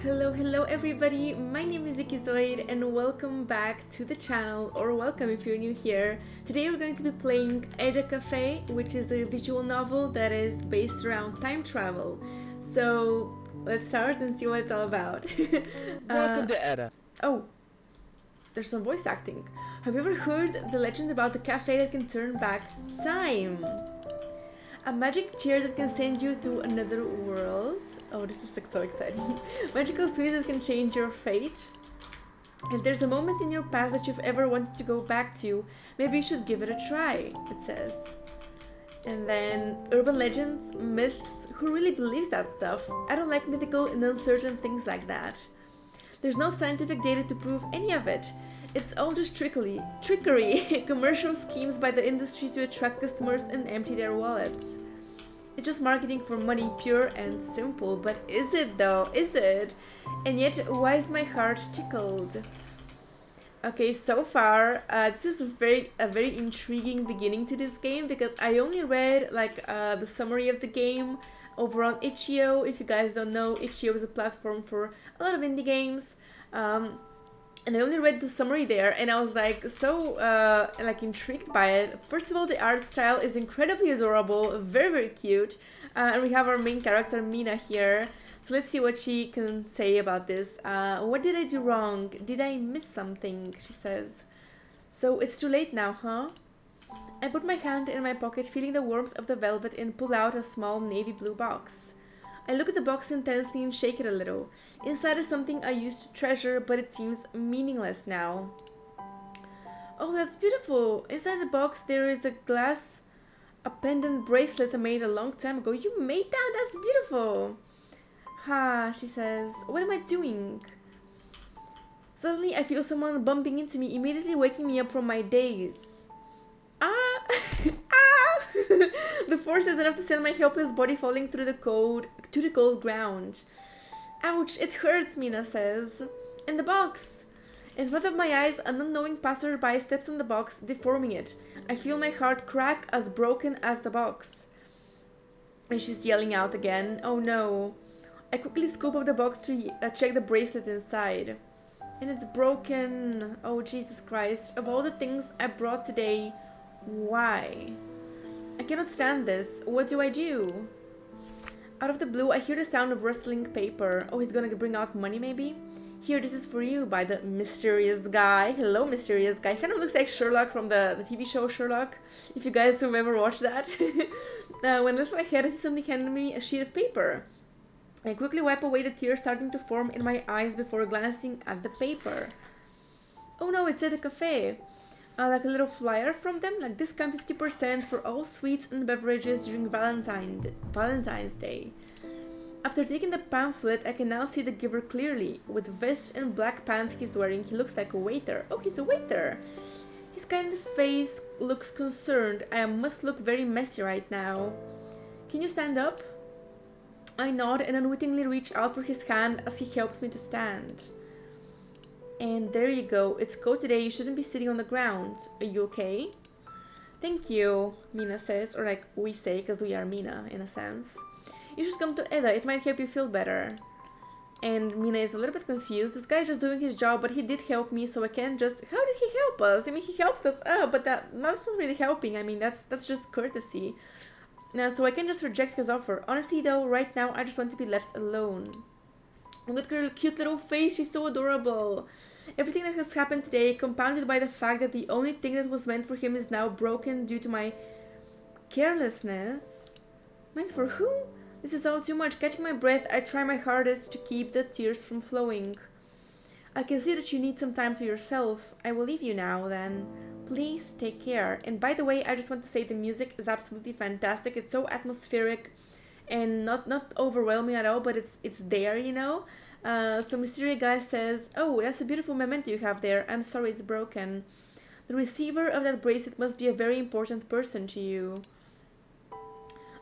Hello everybody, my name is XIKIZOID and welcome back to the channel, or welcome if you're new here. Today we're going to be playing Edda Cafe, which is a visual novel that is based around time travel. So let's start and see what it's all about. Welcome to Edda. Oh, there's some voice acting. Have you ever heard the legend about the cafe that can turn back time? A magic chair that can send you to another world. Oh, this is like so exciting. Magical sweets that can change your fate. If there's a moment in your past that you've ever wanted to go back to, maybe you should give it a try, it says. And then urban legends, myths, who really believes that stuff? I don't like mythical and uncertain things like that. There's no scientific data to prove any of it. It's all just trickery, commercial schemes by the industry to attract customers and empty their wallets. It's just marketing for money, pure and simple. But is it though? Is it? And yet, why is my heart tickled? Okay, so far, this is a very intriguing beginning to this game because I only read the summary of the game over on itchio. If you guys don't know, itchio is a platform for a lot of indie games. And I only read the summary there, and I was so intrigued by it. First of all, the art style is incredibly adorable, very cute, and we have our main character Mina here. So let's see what she can say about this. What did I do wrong? Did I miss something? She says. So it's too late now, huh? I put my hand in my pocket, feeling the warmth of the velvet, and pull out a small navy blue box. I look at the box intensely and shake it a little. Inside is something I used to treasure, but it seems meaningless now. Oh, that's beautiful. Inside the box there is a pendant bracelet I made a long time ago. You made that? That's beautiful. Ha, she says. What am I doing? Suddenly I feel someone bumping into me, immediately waking me up from my daze. Ah! Ah! The force is enough to send my helpless body falling through the cold ground. Ouch, it hurts, Mina says. In the box! In front of my eyes, an unknowing passerby steps on the box, deforming it. I feel my heart crack, as broken as the box. And she's yelling out again. Oh no. I quickly scoop up the box to check the bracelet inside. And it's broken. Oh, Jesus Christ. Of all the things I brought today, why? I cannot stand this. What do I do? Out of the blue, I hear the sound of rustling paper. Oh, he's gonna bring out money, maybe? Here, this is for you, by the mysterious guy. Hello, mysterious guy. Kind of looks like Sherlock from the TV show Sherlock, if you guys have ever watched that. When I lift my head, I see something handing me a sheet of paper. I quickly wipe away the tears starting to form in my eyes before glancing at the paper. Oh no, it's at a cafe. Like a little flyer from them, like discount 50% for all sweets and beverages during Valentine's Day. After taking the pamphlet, I can now see the giver clearly. With vest and black pants he's wearing, he looks like a waiter. Oh, he's a waiter! His kind of face looks concerned. I must look very messy right now. Can you stand up? I nod and unwittingly reach out for his hand as he helps me to stand. And there you go. It's cold today. You shouldn't be sitting on the ground. Are you okay? Thank you, Mina says. Or like we say, because we are Mina, in a sense. You should come to Edda. It might help you feel better. And Mina is a little bit confused. This guy's just doing his job, but he did help me, so I can't just... How did he help us? I mean, he helped us. Oh, but that's not really helping. I mean, that's just courtesy. Now, so I can just reject his offer. Honestly, though, right now, I just want to be left alone. Look at her cute little face, she's so adorable. Everything that has happened today, compounded by the fact that the only thing that was meant for him is now broken due to my carelessness. Meant for who? This is all too much. Catching my breath, I try my hardest to keep the tears from flowing. I can see that you need some time to yourself. I will leave you now, then. Please take care. And by the way, I just want to say the music is absolutely fantastic. It's so atmospheric and not overwhelming at all, but it's there, you know. So mysterious guy says, oh, that's a beautiful memento you have there. I'm sorry it's broken. The receiver of that bracelet must be a very important person to you.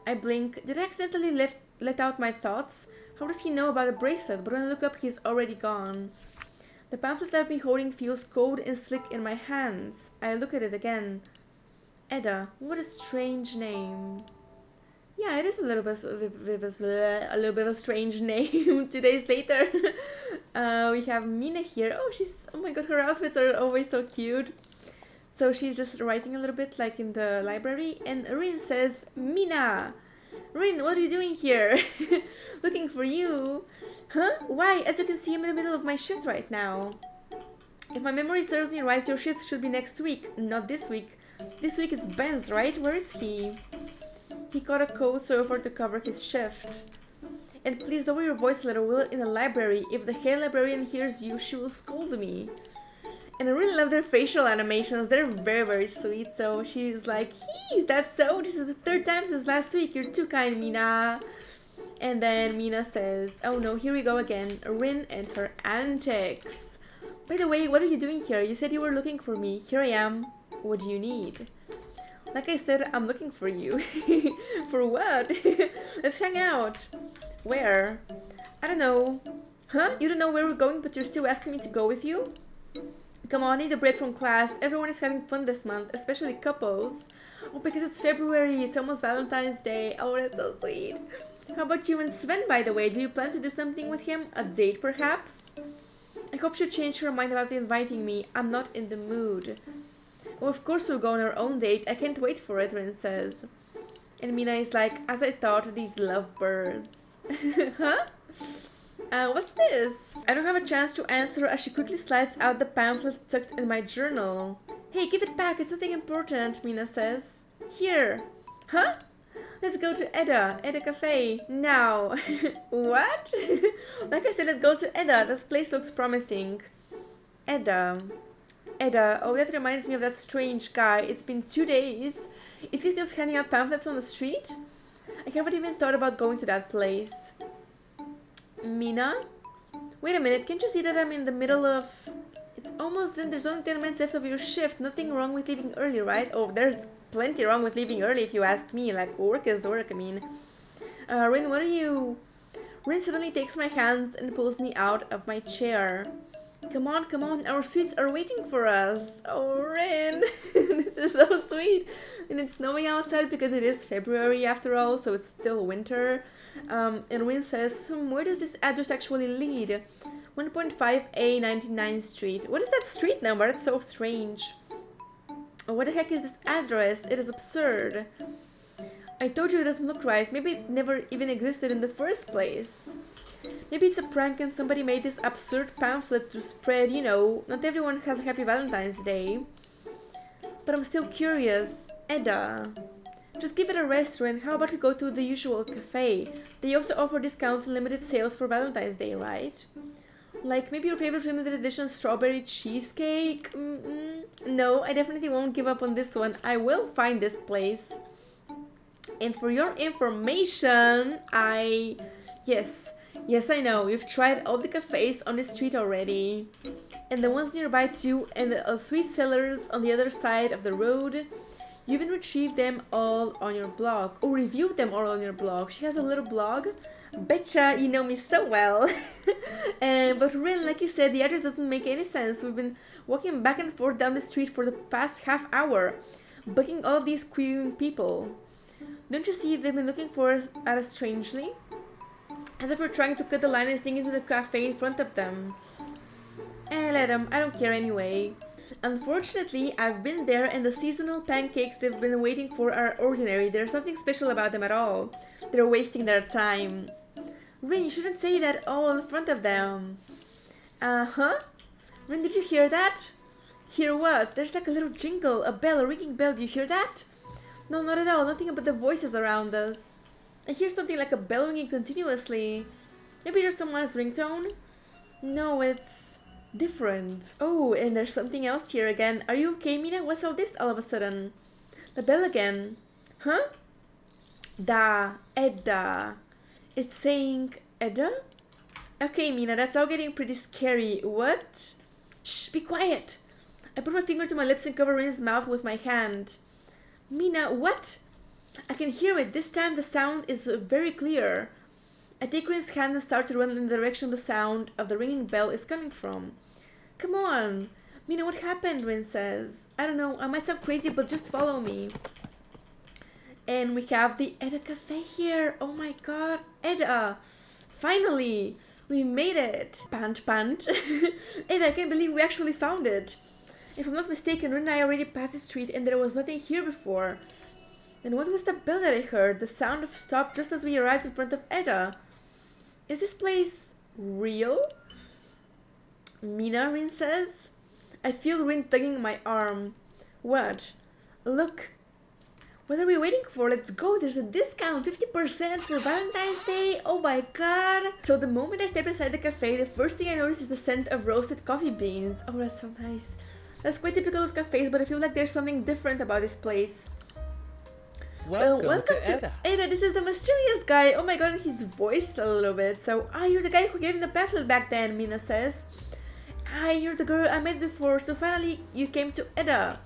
I blink. Did I accidentally let out my thoughts? How does he know about the bracelet? But when I look up, he's already gone. The pamphlet I've been holding feels cold and slick in my hands. I look at it again. Edda, what a strange name. Yeah, it is a little bit of a strange name. 2 days later, we have Mina here. Oh my god, her outfits are always so cute. So she's just writing a little bit like in the library, and Rin says, Mina! Rin, what are you doing here? Looking for you. Huh? Why? As you can see, I'm in the middle of my shift right now. If my memory serves me right, your shift should be next week, not this week. This week is Ben's, right? Where is he? He got a coat so far to cover his shift. And please lower your voice a little, will, in the library. If the head librarian hears you, she will scold me. And I really love their facial animations. They're very, very sweet. So she's like, is that so? This is the 3rd time since last week. You're too kind, Mina. And then Mina says, oh no, here we go again. Rin and her antics. By the way, what are you doing here? You said you were looking for me. Here I am. What do you need? Like I said, I'm looking for you. For what? Let's hang out. Where? I don't know. Huh? You don't know where we're going, but you're still asking me to go with you? Come on, I need a break from class. Everyone is having fun this month, especially couples. Oh, because it's February. It's almost Valentine's Day. Oh, that's so sweet. How about you and Sven, by the way? Do you plan to do something with him? A date, perhaps? I hope she'll change her mind about inviting me. I'm not in the mood. Oh, of course we'll go on our own date. I can't wait for it, Rin says. And Mina is like, as I thought, these lovebirds. Huh? What's this? I don't have a chance to answer as she quickly slides out the pamphlet tucked in my journal. Hey, give it back. It's nothing important, Mina says. Here. Huh? Let's go to Edda Cafe, now. What? Like I said, let's go to Edda. This place looks promising. Edda, oh, that reminds me of that strange guy. It's been 2 days. Is he still handing out pamphlets on the street? I haven't even thought about going to that place. Mina? Wait a minute, can't you see that I'm in the middle of... It's almost done. There's only 10 minutes left of your shift. Nothing wrong with leaving early, right? Oh, there's plenty wrong with leaving early if you ask me. Like, work is work, I mean. Rin, what are you... Rin suddenly takes my hands and pulls me out of my chair. Come on, our sweets are waiting for us. Oh, Rin, this is so sweet. And it's snowing outside because it is February after all, so it's still winter. And Rin says, where does this address actually lead? 1.5A 99th Street. What is that street number? That's so strange. Oh, what the heck is this address? It is absurd. I told you it doesn't look right. Maybe it never even existed in the first place. Maybe it's a prank and somebody made this absurd pamphlet to spread, you know, not everyone has a happy Valentine's Day. But I'm still curious. Edda, just give it a rest, Ren. How about we go to the usual cafe? They also offer discounts and limited sales for Valentine's Day, right? Like maybe your favorite limited edition strawberry cheesecake? No, I definitely won't give up on this one. I will find this place. And for your information, Yes, I know, we've tried all the cafes on the street already. And the ones nearby too, and the sweet sellers on the other side of the road. You even retrieved them all on your blog. Or reviewed them all on your blog. She has a little blog. Betcha, you know me so well. But Rin, like you said, the address doesn't make any sense. We've been walking back and forth down the street for the past half hour, bugging all of these queuing people. Don't you see they've been looking for us at us strangely? As if we're trying to cut the line and sneak into the cafe in front of them. Let them, I don't care anyway. Unfortunately, I've been there and the seasonal pancakes they've been waiting for are ordinary. There's nothing special about them at all. They're wasting their time. Rin, you shouldn't say that all in front of them. Huh? Rin, did you hear that? Hear what? There's like a little jingle, a bell, a ringing bell. Do you hear that? No, not at all. Nothing but the voices around us. I hear something like a bell ringing continuously. Maybe just someone's ringtone? No, it's different. Oh, and there's something else here again. Are you okay, Mina? What's all this all of a sudden? The bell again. Huh? Edda. It's saying Edda? Okay, Mina, that's all getting pretty scary. What? Shh, be quiet. I put my finger to my lips and cover Rin's mouth with my hand. Mina, what? I can hear it. This time the sound is very clear. I take Rin's hand and start to run in the direction the sound of the ringing bell is coming from. Come on. Mina, what happened? Rin says. I don't know. I might sound crazy, but just follow me. And we have the Edda Cafe here. Oh my god, Edda! Finally! We made it! Pant pant. Edda, I can't believe we actually found it. If I'm not mistaken, Rin and I already passed the street and there was nothing here before. And what was the bell that I heard? The sound of stopped just as we arrived in front of Edda. Is this place real? Mina, Rin says. I feel Rin tugging my arm. What? Look. What are we waiting for? Let's go. There's a discount. 50% for Valentine's Day. Oh my god. So the moment I step inside the cafe, the first thing I notice is the scent of roasted coffee beans. Oh, that's so nice. That's quite typical of cafes, but I feel like there's something different about this place. Welcome to Edda. Edda, this is the mysterious guy. Oh my god, he's voiced a little bit. So, you're the guy who gave him the pamphlet back then, Mina says. You're the girl I met before, so finally you came to Edda.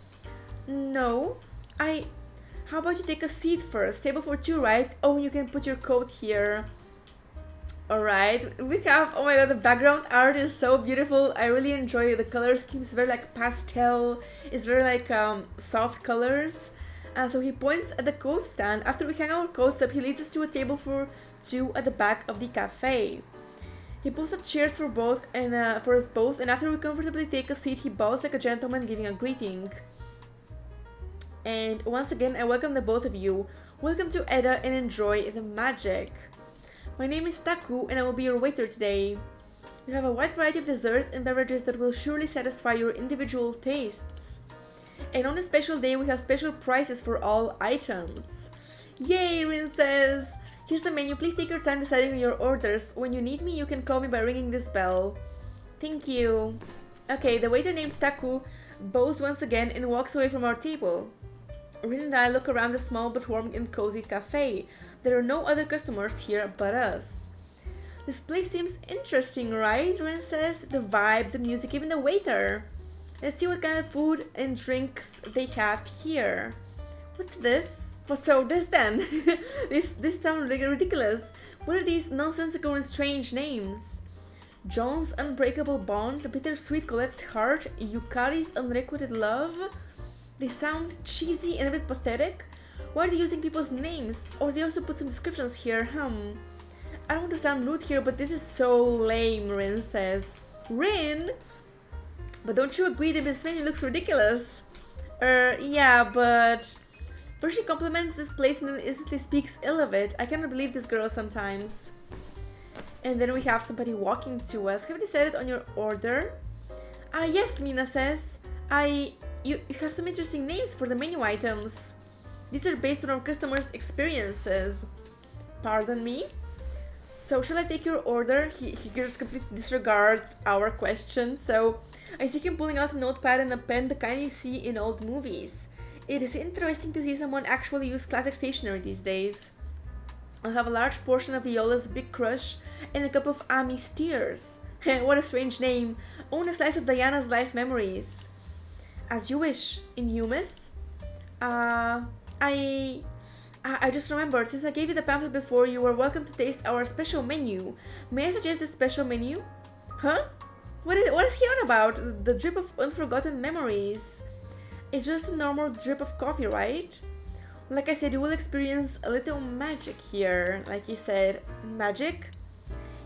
No, how about you take a seat first? Table for two, right? Oh, you can put your coat here. Alright, we have, oh my god, the background art is so beautiful. I really enjoy it. The color scheme is very like pastel. It's very like soft colors. And so he points at the coat stand. After we hang our coats up, he leads us to a table for two at the back of the cafe. He pulls up chairs for both and for us both, and after we comfortably take a seat, he bows like a gentleman giving a greeting. And once again, I welcome the both of you. Welcome to Edda and enjoy the magic. My name is Taku and I will be your waiter today. We have a wide variety of desserts and beverages that will surely satisfy your individual tastes. And on a special day, we have special prices for all items. Yay, Rin says! Here's the menu. Please take your time deciding on your orders. When you need me, you can call me by ringing this bell. Thank you. Okay, the waiter named Taku bows once again and walks away from our table. Rin and I look around the small but warm and cozy cafe. There are no other customers here but us. This place seems interesting, right? Rin says. The vibe, the music, even the waiter. Let's see what kind of food and drinks they have here. What's this? What's all this then? This sounds like ridiculous. What are these nonsensical and strange names? John's Unbreakable Bond, Bittersweet Colette's Heart, Yukari's Unrequited Love? They sound cheesy and a bit pathetic. Why are they using people's names? Or they also put some descriptions here, I don't want to sound rude here, but this is so lame, Rin says. Rin? But don't you agree that this menu looks ridiculous? Yeah, but... First she compliments this place and then instantly speaks ill of it. I cannot believe this girl sometimes. And then we have somebody walking to us. Have you decided on your order? Yes, Mina says. You have some interesting names for the menu items. These are based on our customers' experiences. Pardon me? So shall I take your order? He just completely disregards our question. So I see him pulling out a notepad and a pen, the kind you see in old movies. It is interesting to see someone actually use classic stationery these days. I'll have a large portion of Viola's Big Crush and a cup of Ami's Tears. What a strange name. Own a slice of Diana's life memories. As you wish. In Humus? I just remembered, since I gave you the pamphlet before, you were welcome to taste our special menu. May I suggest the special menu? Huh? What is he on about? The drip of unforgotten memories. It's just a normal drip of coffee, right? Like I said, you will experience a little magic here. Like he said, magic?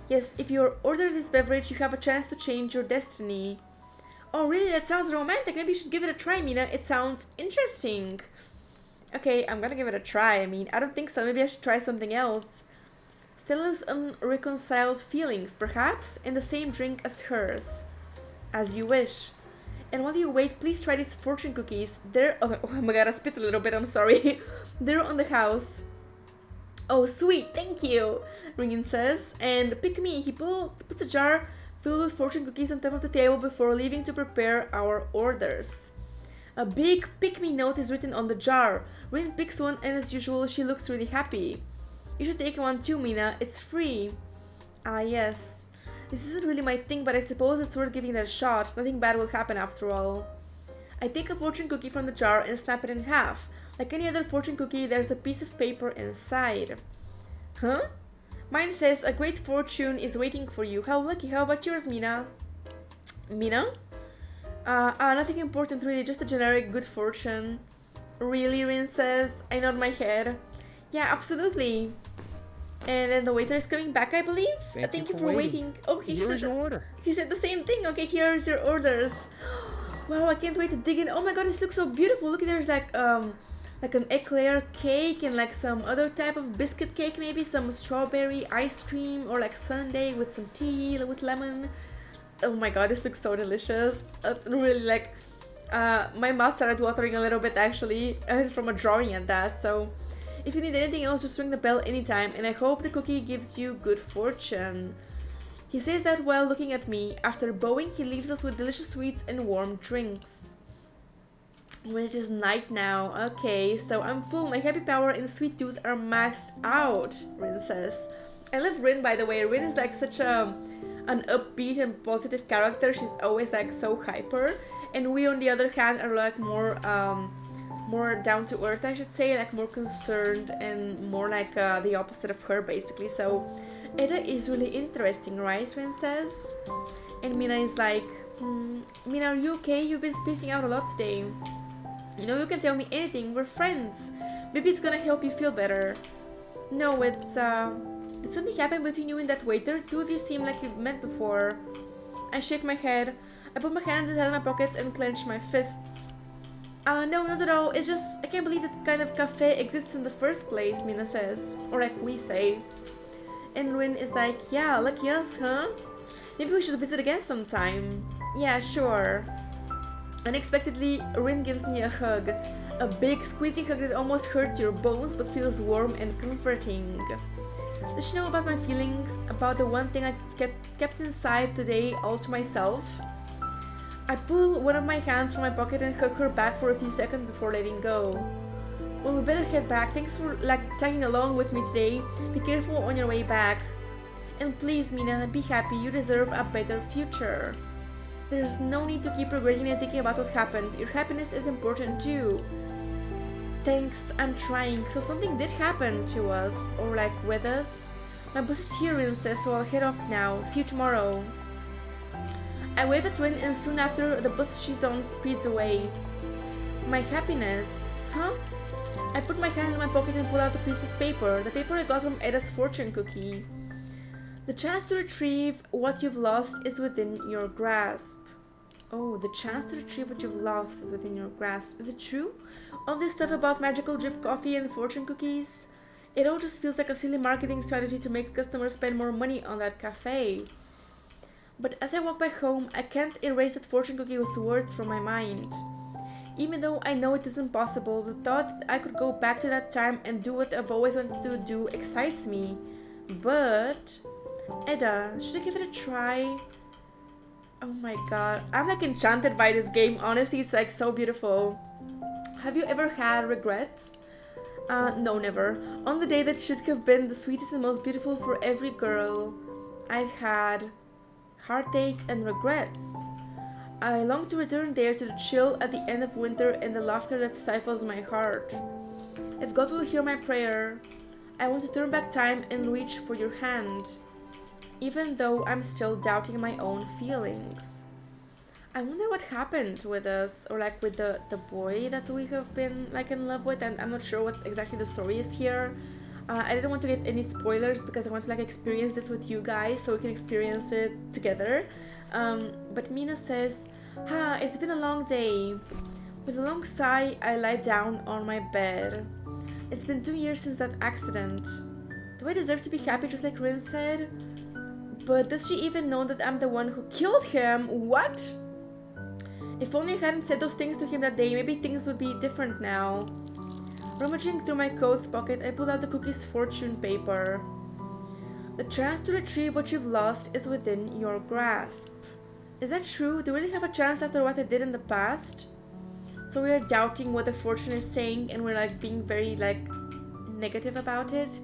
Yes, if you order this beverage, you have a chance to change your destiny. Oh really? That sounds romantic. Maybe you should give it a try, Mina. It sounds interesting. Okay, I'm gonna give it a try. I don't think so. Maybe I should try something else. Stella's unreconciled feelings, perhaps, in the same drink as hers. As you wish. And while you wait, please try these fortune cookies. They're... Oh my god, I spit a little bit, I'm sorry. They're on the house. Oh, sweet, thank you, Ringin says. And pick me. He puts a jar filled with fortune cookies on top of the table before leaving to prepare our orders. A big pick-me note is written on the jar. Rin picks one and as usual, she looks really happy. You should take one too, Mina. It's free. Yes. This isn't really my thing, but I suppose it's worth giving it a shot. Nothing bad will happen after all. I take a fortune cookie from the jar and snap it in half. Like any other fortune cookie, there's a piece of paper inside. Huh? Mine says, a great fortune is waiting for you. How lucky. How about yours, Mina? Mina? Nothing important really, just a generic good fortune. Really, Rin says. I nod my head. Yeah, absolutely. And then the waiter is coming back, I believe. Thank you for waiting. Oh, here's your order. He said the same thing. Okay, here's your orders. Wow, I can't wait to dig in. Oh my god, this looks so beautiful. Look, there's like an eclair cake and like some other type of biscuit cake, maybe some strawberry ice cream or like sundae with some tea with lemon. Oh my god, this looks so delicious. Really, like my mouth started watering a little bit actually from a drawing at that. So if you need anything else, just ring the bell anytime, and I hope the cookie gives you good fortune. He says that while looking at me. After bowing, he leaves us with delicious sweets and warm drinks. Well, it is night now. Okay, so I'm full. My happy power and sweet tooth are maxed out, Rin says. I love Rin, by the way. Rin is like such an upbeat and positive character. She's always like so hyper. And we, on the other hand, are like more down to earth, I should say, like more concerned and more like the opposite of her, basically. So Edda is really interesting, right? Rin says. And Mina is like, Mina, are you okay? You've been spacing out a lot today. You know, you can tell me anything. We're friends. Maybe it's gonna help you feel better. No, it's did something happen between you and that waiter? Two of you seem like you've met before. I shake my head. I put my hands inside my pockets and clench my fists. No, not at all. It's just, I can't believe that kind of cafe exists in the first place, Mina says. Or like we say. And Rin is like, yeah, lucky us, huh? Maybe we should visit again sometime. Yeah, sure. Unexpectedly, Rin gives me a hug. A big, squeezing hug that almost hurts your bones but feels warm and comforting. Does she know about my feelings? About the one thing I kept inside today all to myself? I pull one of my hands from my pocket and hug her back for a few seconds before letting go. Well, we better head back. Thanks for tagging along with me today. Be careful on your way back. And please, Mina, be happy. You deserve a better future. There's no need to keep regretting and thinking about what happened. Your happiness is important too. Thanks, I'm trying. So something did happen to us, or like with us. My bus is here, Rin says, so I'll head off now. See you tomorrow. I wave at Rin, and soon after, the bus she's on speeds away. My happiness, huh? I put my hand in my pocket and pull out a piece of paper. The paper I got from Edda's fortune cookie. The chance to retrieve what you've lost is within your grasp. Oh, the chance to retrieve what you've lost is within your grasp. Is it true? All this stuff about magical drip coffee and fortune cookies? It all just feels like a silly marketing strategy to make customers spend more money on that cafe. But as I walk back home, I can't erase that fortune cookie with words from my mind. Even though I know it isn't possible, the thought that I could go back to that time and do what I've always wanted to do excites me. But Edda, should I give it a try? Oh my god, I'm like enchanted by this game. Honestly, it's like so beautiful. Have you ever had regrets? No, never. On the day that should have been the sweetest and most beautiful for every girl, I've had heartache and regrets. I long to return there to the chill at the end of winter and the laughter that stifles my heart. If God will hear my prayer, I want to turn back time and reach for your hand, even though I'm still doubting my own feelings. I wonder what happened with us, or like with the boy that we have been like in love with, and I'm not sure what exactly the story is here. I didn't want to get any spoilers because I want to like experience this with you guys so we can experience it together. But Mina says, it's been a long day. With a long sigh, I lie down on my bed. It's been 2 years since that accident. Do I deserve to be happy just like Rin said? But does she even know that I'm the one who killed him? What? If only I hadn't said those things to him that day, maybe things would be different now. Rummaging through my coat's pocket, I pull out the cookie's fortune paper. The chance to retrieve what you've lost is within your grasp. Is that true? Do we really have a chance after what I did in the past? So we are doubting what the fortune is saying, and we're like being very like negative about it.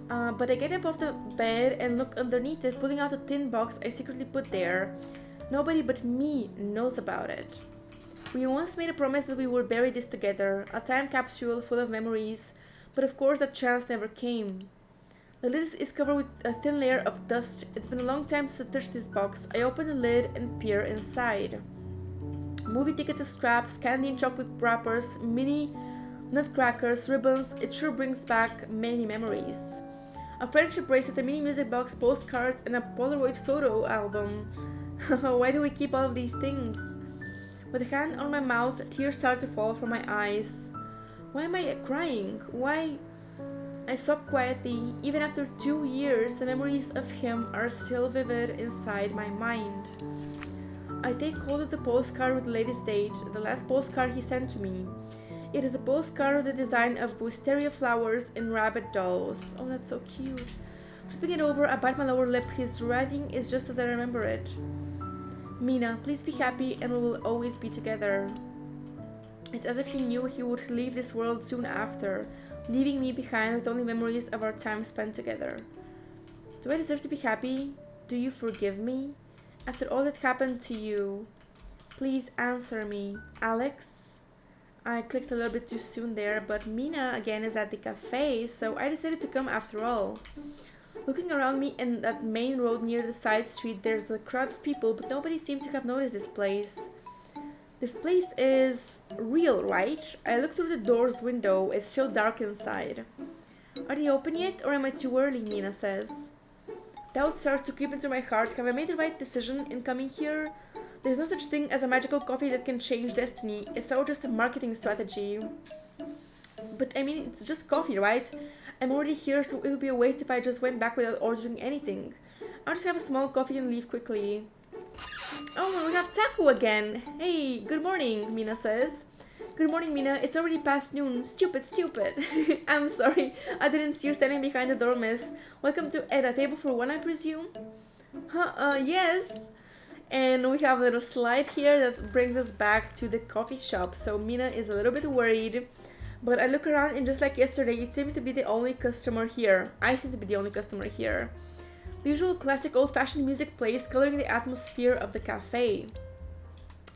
But I get up off the bed and look underneath it, pulling out a tin box I secretly put there. Nobody but me knows about it. We once made a promise that we would bury this together, a time capsule full of memories, but of course that chance never came. The lid is covered with a thin layer of dust. It's been a long time since I touched this box. I open the lid and peer inside. Movie ticket scraps, candy and chocolate wrappers, mini nutcrackers, ribbons. It sure brings back many memories. A friendship bracelet, a mini music box, postcards, and a Polaroid photo album. Why do we keep all of these things? With a hand on my mouth, tears start to fall from my eyes. Why am I crying? Why? I sob quietly. Even after 2 years, the memories of him are still vivid inside my mind. I take hold of the postcard with the latest date, the last postcard he sent to me. It is a postcard with the design of wisteria flowers and rabbit dolls. Oh, that's so cute. Flipping it over, I bite my lower lip. His writing is just as I remember it. Mina, please be happy and we will always be together. It's as if he knew he would leave this world soon after, leaving me behind with only memories of our time spent together. Do I deserve to be happy? Do you forgive me? After all that happened to you, please answer me. Alex? I clicked a little bit too soon there, but Mina again is at the cafe, so I decided to come after all. Looking around me in that main road near the side street, there's a crowd of people, but nobody seems to have noticed this place. This place is real, right? I look through the door's window. It's still dark inside. Are they open yet, or am I too early? Mina says. Doubt starts to creep into my heart. Have I made the right decision in coming here? There's no such thing as a magical coffee that can change destiny. It's all just a marketing strategy. But I mean, it's just coffee, right? I'm already here, so it would be a waste if I just went back without ordering anything. I'll just have a small coffee and leave quickly. Oh, and we have Taku again. Hey, good morning, Mina says. Good morning, Mina. It's already past noon. Stupid. I'm sorry. I didn't see you standing behind the door, miss. Welcome to Edda. Table for one, I presume? Yes. And we have a little slide here that brings us back to the coffee shop. So Mina is a little bit worried. But I look around and just like yesterday, it seemed to be the only customer here. I seem to be the only customer here. The usual classic old-fashioned music plays, coloring the atmosphere of the cafe.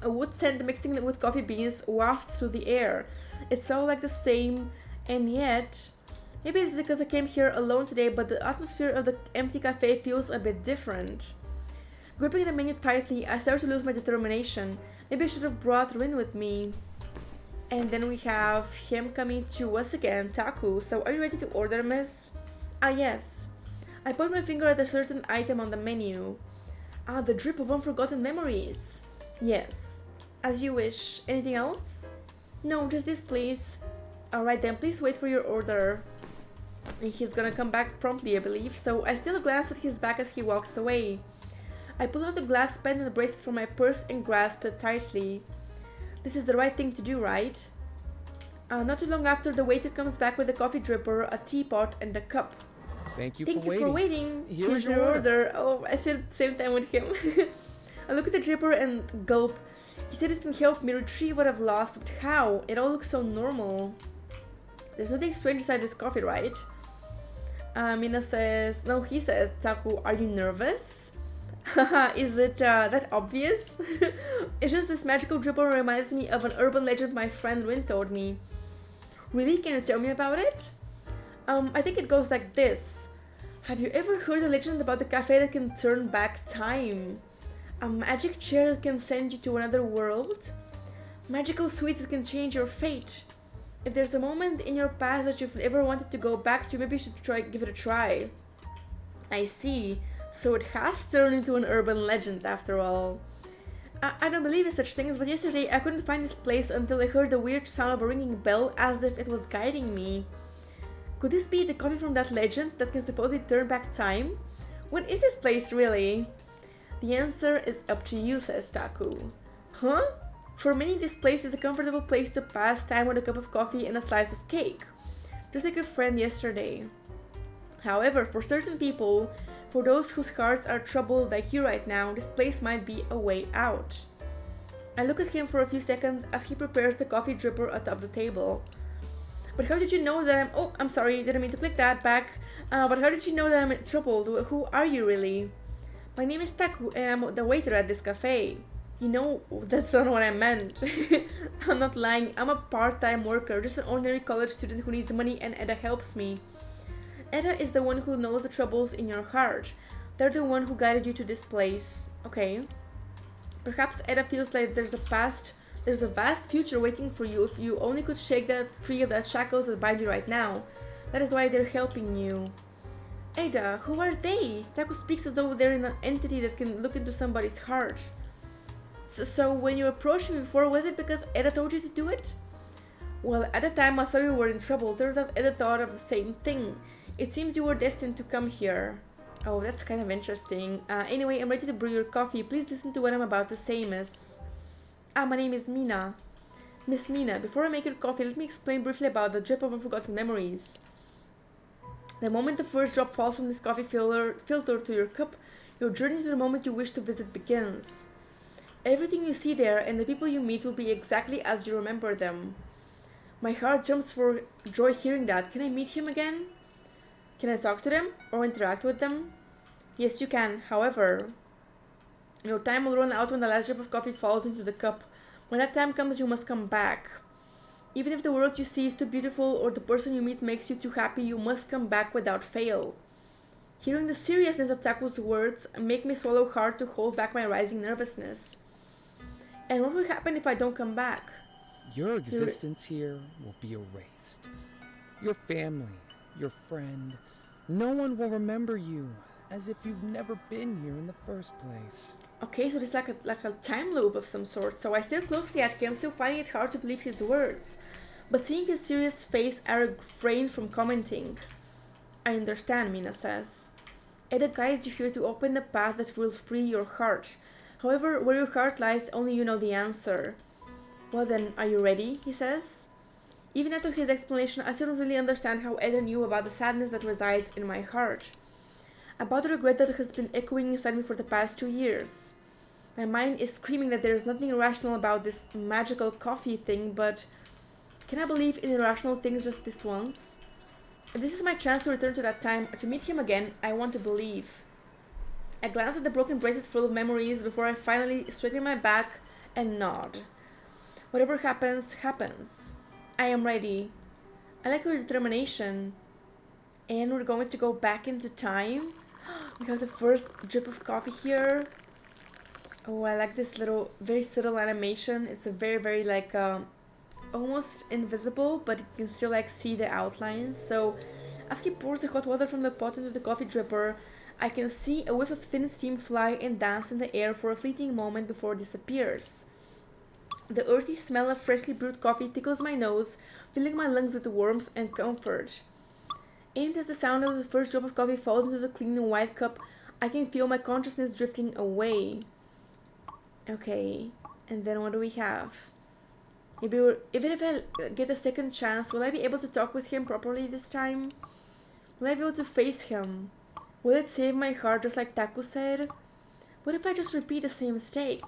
A wood scent mixing with coffee beans wafts through the air. It's all like the same, and yet... Maybe it's because I came here alone today, but the atmosphere of the empty cafe feels a bit different. Gripping the menu tightly, I start to lose my determination. Maybe I should have brought Rin with me. And then we have him coming to us again, Taku. So are you ready to order, miss? Ah, yes. I point my finger at a certain item on the menu. Ah, the drip of unforgotten memories. Yes. As you wish. Anything else? No, just this, please. Alright then, please wait for your order. And he's gonna come back promptly, I believe. So I steal a glance at his back as he walks away. I pull out the glass pen and the bracelet from my purse and grasp it tightly. This is the right thing to do, right? Not too long after, the waiter comes back with a coffee dripper, a teapot, and a cup. Thank you for waiting. Here's your order. Oh, I said it at the same time with him. I look at the dripper and gulp. He said it can help me retrieve what I've lost, but how? It all looks so normal. There's nothing strange inside this coffee, right? Mina says, no, he says, Taku, are you nervous? Is it that obvious? It's just this magical dripper reminds me of an urban legend my friend Rin told me. Really? Can you tell me about it? I think it goes like this. Have you ever heard a legend about the cafe that can turn back time? A magic chair that can send you to another world? Magical sweets that can change your fate? If there's a moment in your past that you've ever wanted to go back to, maybe you should give it a try. I see. So it has turned into an urban legend after all. I don't believe in such things, but yesterday I couldn't find this place until I heard the weird sound of a ringing bell as if it was guiding me. Could this be the coffee from that legend that can supposedly turn back time? What is this place really? The answer is up to you, says Taku. Huh? For many, this place is a comfortable place to pass time with a cup of coffee and a slice of cake. Just like your friend yesterday. However, for certain people, for those whose hearts are troubled like you right now, this place might be a way out. I look at him for a few seconds as he prepares the coffee dripper atop the table. But how did you know that I'm sorry, didn't mean to click that back. But how did you know that I'm in trouble? Who are you really? My name is Taku and I'm the waiter at this cafe. You know, that's not what I meant. I'm not lying. I'm a part-time worker, just an ordinary college student who needs money, and Edda helps me. Edda is the one who knows the troubles in your heart. They're the one who guided you to this place. Okay. Perhaps Edda feels like there's a past There's a vast future waiting for you if you only could shake that free of that shackles that bind you right now. That is why they're helping you. Edda, who are they? Taku speaks as though they're an entity that can look into somebody's heart. So when you approached me before, was it because Edda told you to do it? Well, at the time I saw you were in trouble. Turns out Edda thought of the same thing. It seems you were destined to come here. Oh, that's kind of interesting. Anyway, I'm ready to brew your coffee. Please listen to what I'm about to say, miss. My name is Mina. Miss Mina, before I make your coffee, let me explain briefly about the drip of unforgotten memories. The moment the first drop falls from this coffee filter to your cup, your journey to the moment you wish to visit begins. Everything you see there and the people you meet will be exactly as you remember them. My heart jumps for joy hearing that. Can I meet him again? Can I talk to them or interact with them? Yes, you can. However, your time will run out when the last drip of coffee falls into the cup. When that time comes, you must come back. Even if the world you see is too beautiful or the person you meet makes you too happy, you must come back without fail. Hearing the seriousness of Taku's words make me swallow hard to hold back my rising nervousness. And what will happen if I don't come back? Your existence here will be erased. Your family, your friend, no one will remember you, as if you've never been here in the first place. Okay, so it's like a time loop of some sort. So I stare closely at him, still finding it hard to believe his words. But seeing his serious face, I refrain from commenting. I understand, Mina says. Edda guides you here to open the path that will free your heart. However, where your heart lies, only you know the answer. Well then, are you ready? He says. Even after his explanation, I still don't really understand how Edda knew about the sadness that resides in my heart. About the regret that has been echoing inside me for the past 2 years. My mind is screaming that there is nothing irrational about this magical coffee thing, but can I believe in irrational things just this once? If this is my chance to return to that time, to meet him again, I want to believe. I glance at the broken bracelet full of memories before I finally straighten my back and nod. Whatever happens, happens. I am ready. I like your determination. And we're going to go back into time. We have the first drip of coffee here. Oh, I like this little, very subtle animation. It's a very like, almost invisible, but you can still like see the outlines. So, as he pours the hot water from the pot into the coffee dripper, I can see a whiff of thin steam fly and dance in the air for a fleeting moment before it disappears. The earthy smell of freshly brewed coffee tickles my nose, filling my lungs with warmth and comfort. And as the sound of the first drop of coffee falls into the clean and white cup, I can feel my consciousness drifting away. Okay, and then what do we have? Even if I get a second chance, will I be able to talk with him properly this time? Will I be able to face him? Will it save my heart just like Taku said? What if I just repeat the same mistake?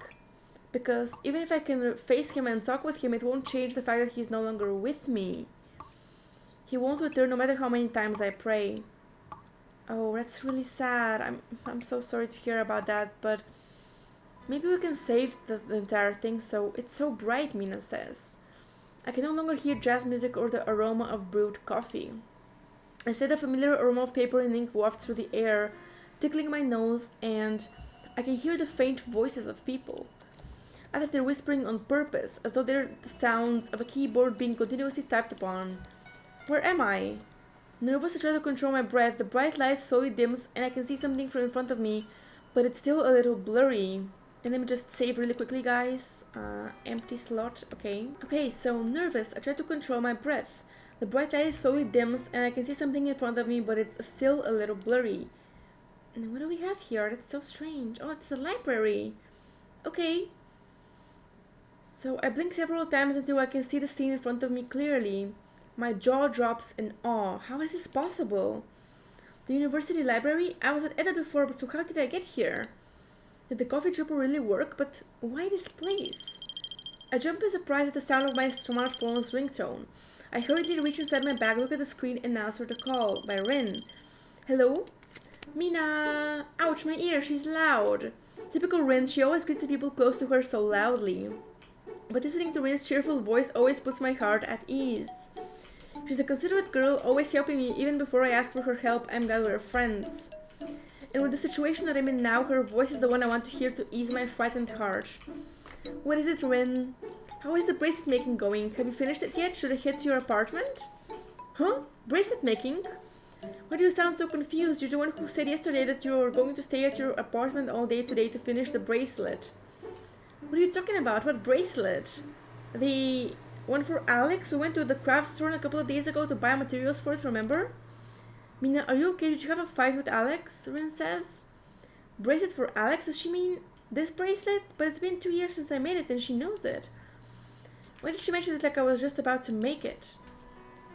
Because even if I can face him and talk with him, it won't change the fact that he's no longer with me. He won't return no matter how many times I pray. Oh, that's really sad. I'm so sorry to hear about that, but maybe we can save the entire thing. So it's so bright, Mina says. I can no longer hear jazz music or the aroma of brewed coffee. Instead, a familiar aroma of paper and ink wafts through the air, tickling my nose, and I can hear the faint voices of people. As if they're whispering on purpose, as though they're the sounds of a keyboard being continuously typed upon. Where am I? Nervous to try to control my breath, the bright light slowly dims and I can see something from in front of me, but it's still a little blurry. And let me just save really quickly, guys. Empty slot, okay. Okay, so nervous, I try to control my breath. The bright light slowly dims and I can see something in front of me, but it's still a little blurry. And what do we have here? That's so strange. Oh, it's the library. Okay. So I blink several times until I can see the scene in front of me clearly. My jaw drops in awe. How is this possible? The university library? I was at Edda before, but so how did I get here? Did the coffee dripper really work? But why this place? I jump in surprise at the sound of my smartphone's ringtone. I hurriedly reach inside my bag, look at the screen, and answer the call by Rin. Hello? Mina! Ouch, my ear, she's loud. Typical Rin, she always greets the people close to her so loudly. But listening to Rin's cheerful voice always puts my heart at ease. She's a considerate girl, always helping me even before I ask for her help. I'm glad we're friends. And with the situation that I'm in now, her voice is the one I want to hear to ease my frightened heart. What is it, Rin? How is the bracelet making going? Have you finished it yet? Should I head to your apartment? Huh? Bracelet making? Why do you sound so confused? You're the one who said yesterday that you're going to stay at your apartment all day today to finish the bracelet. What are you talking about? What bracelet? The one for Alex? We went to the craft store a couple of days ago to buy materials for it, remember? Mina, are you okay? Did you have a fight with Alex? Rin says. Bracelet for Alex? Does she mean this bracelet? But it's been 2 years since I made it and she knows it. Why did she mention it like I was just about to make it?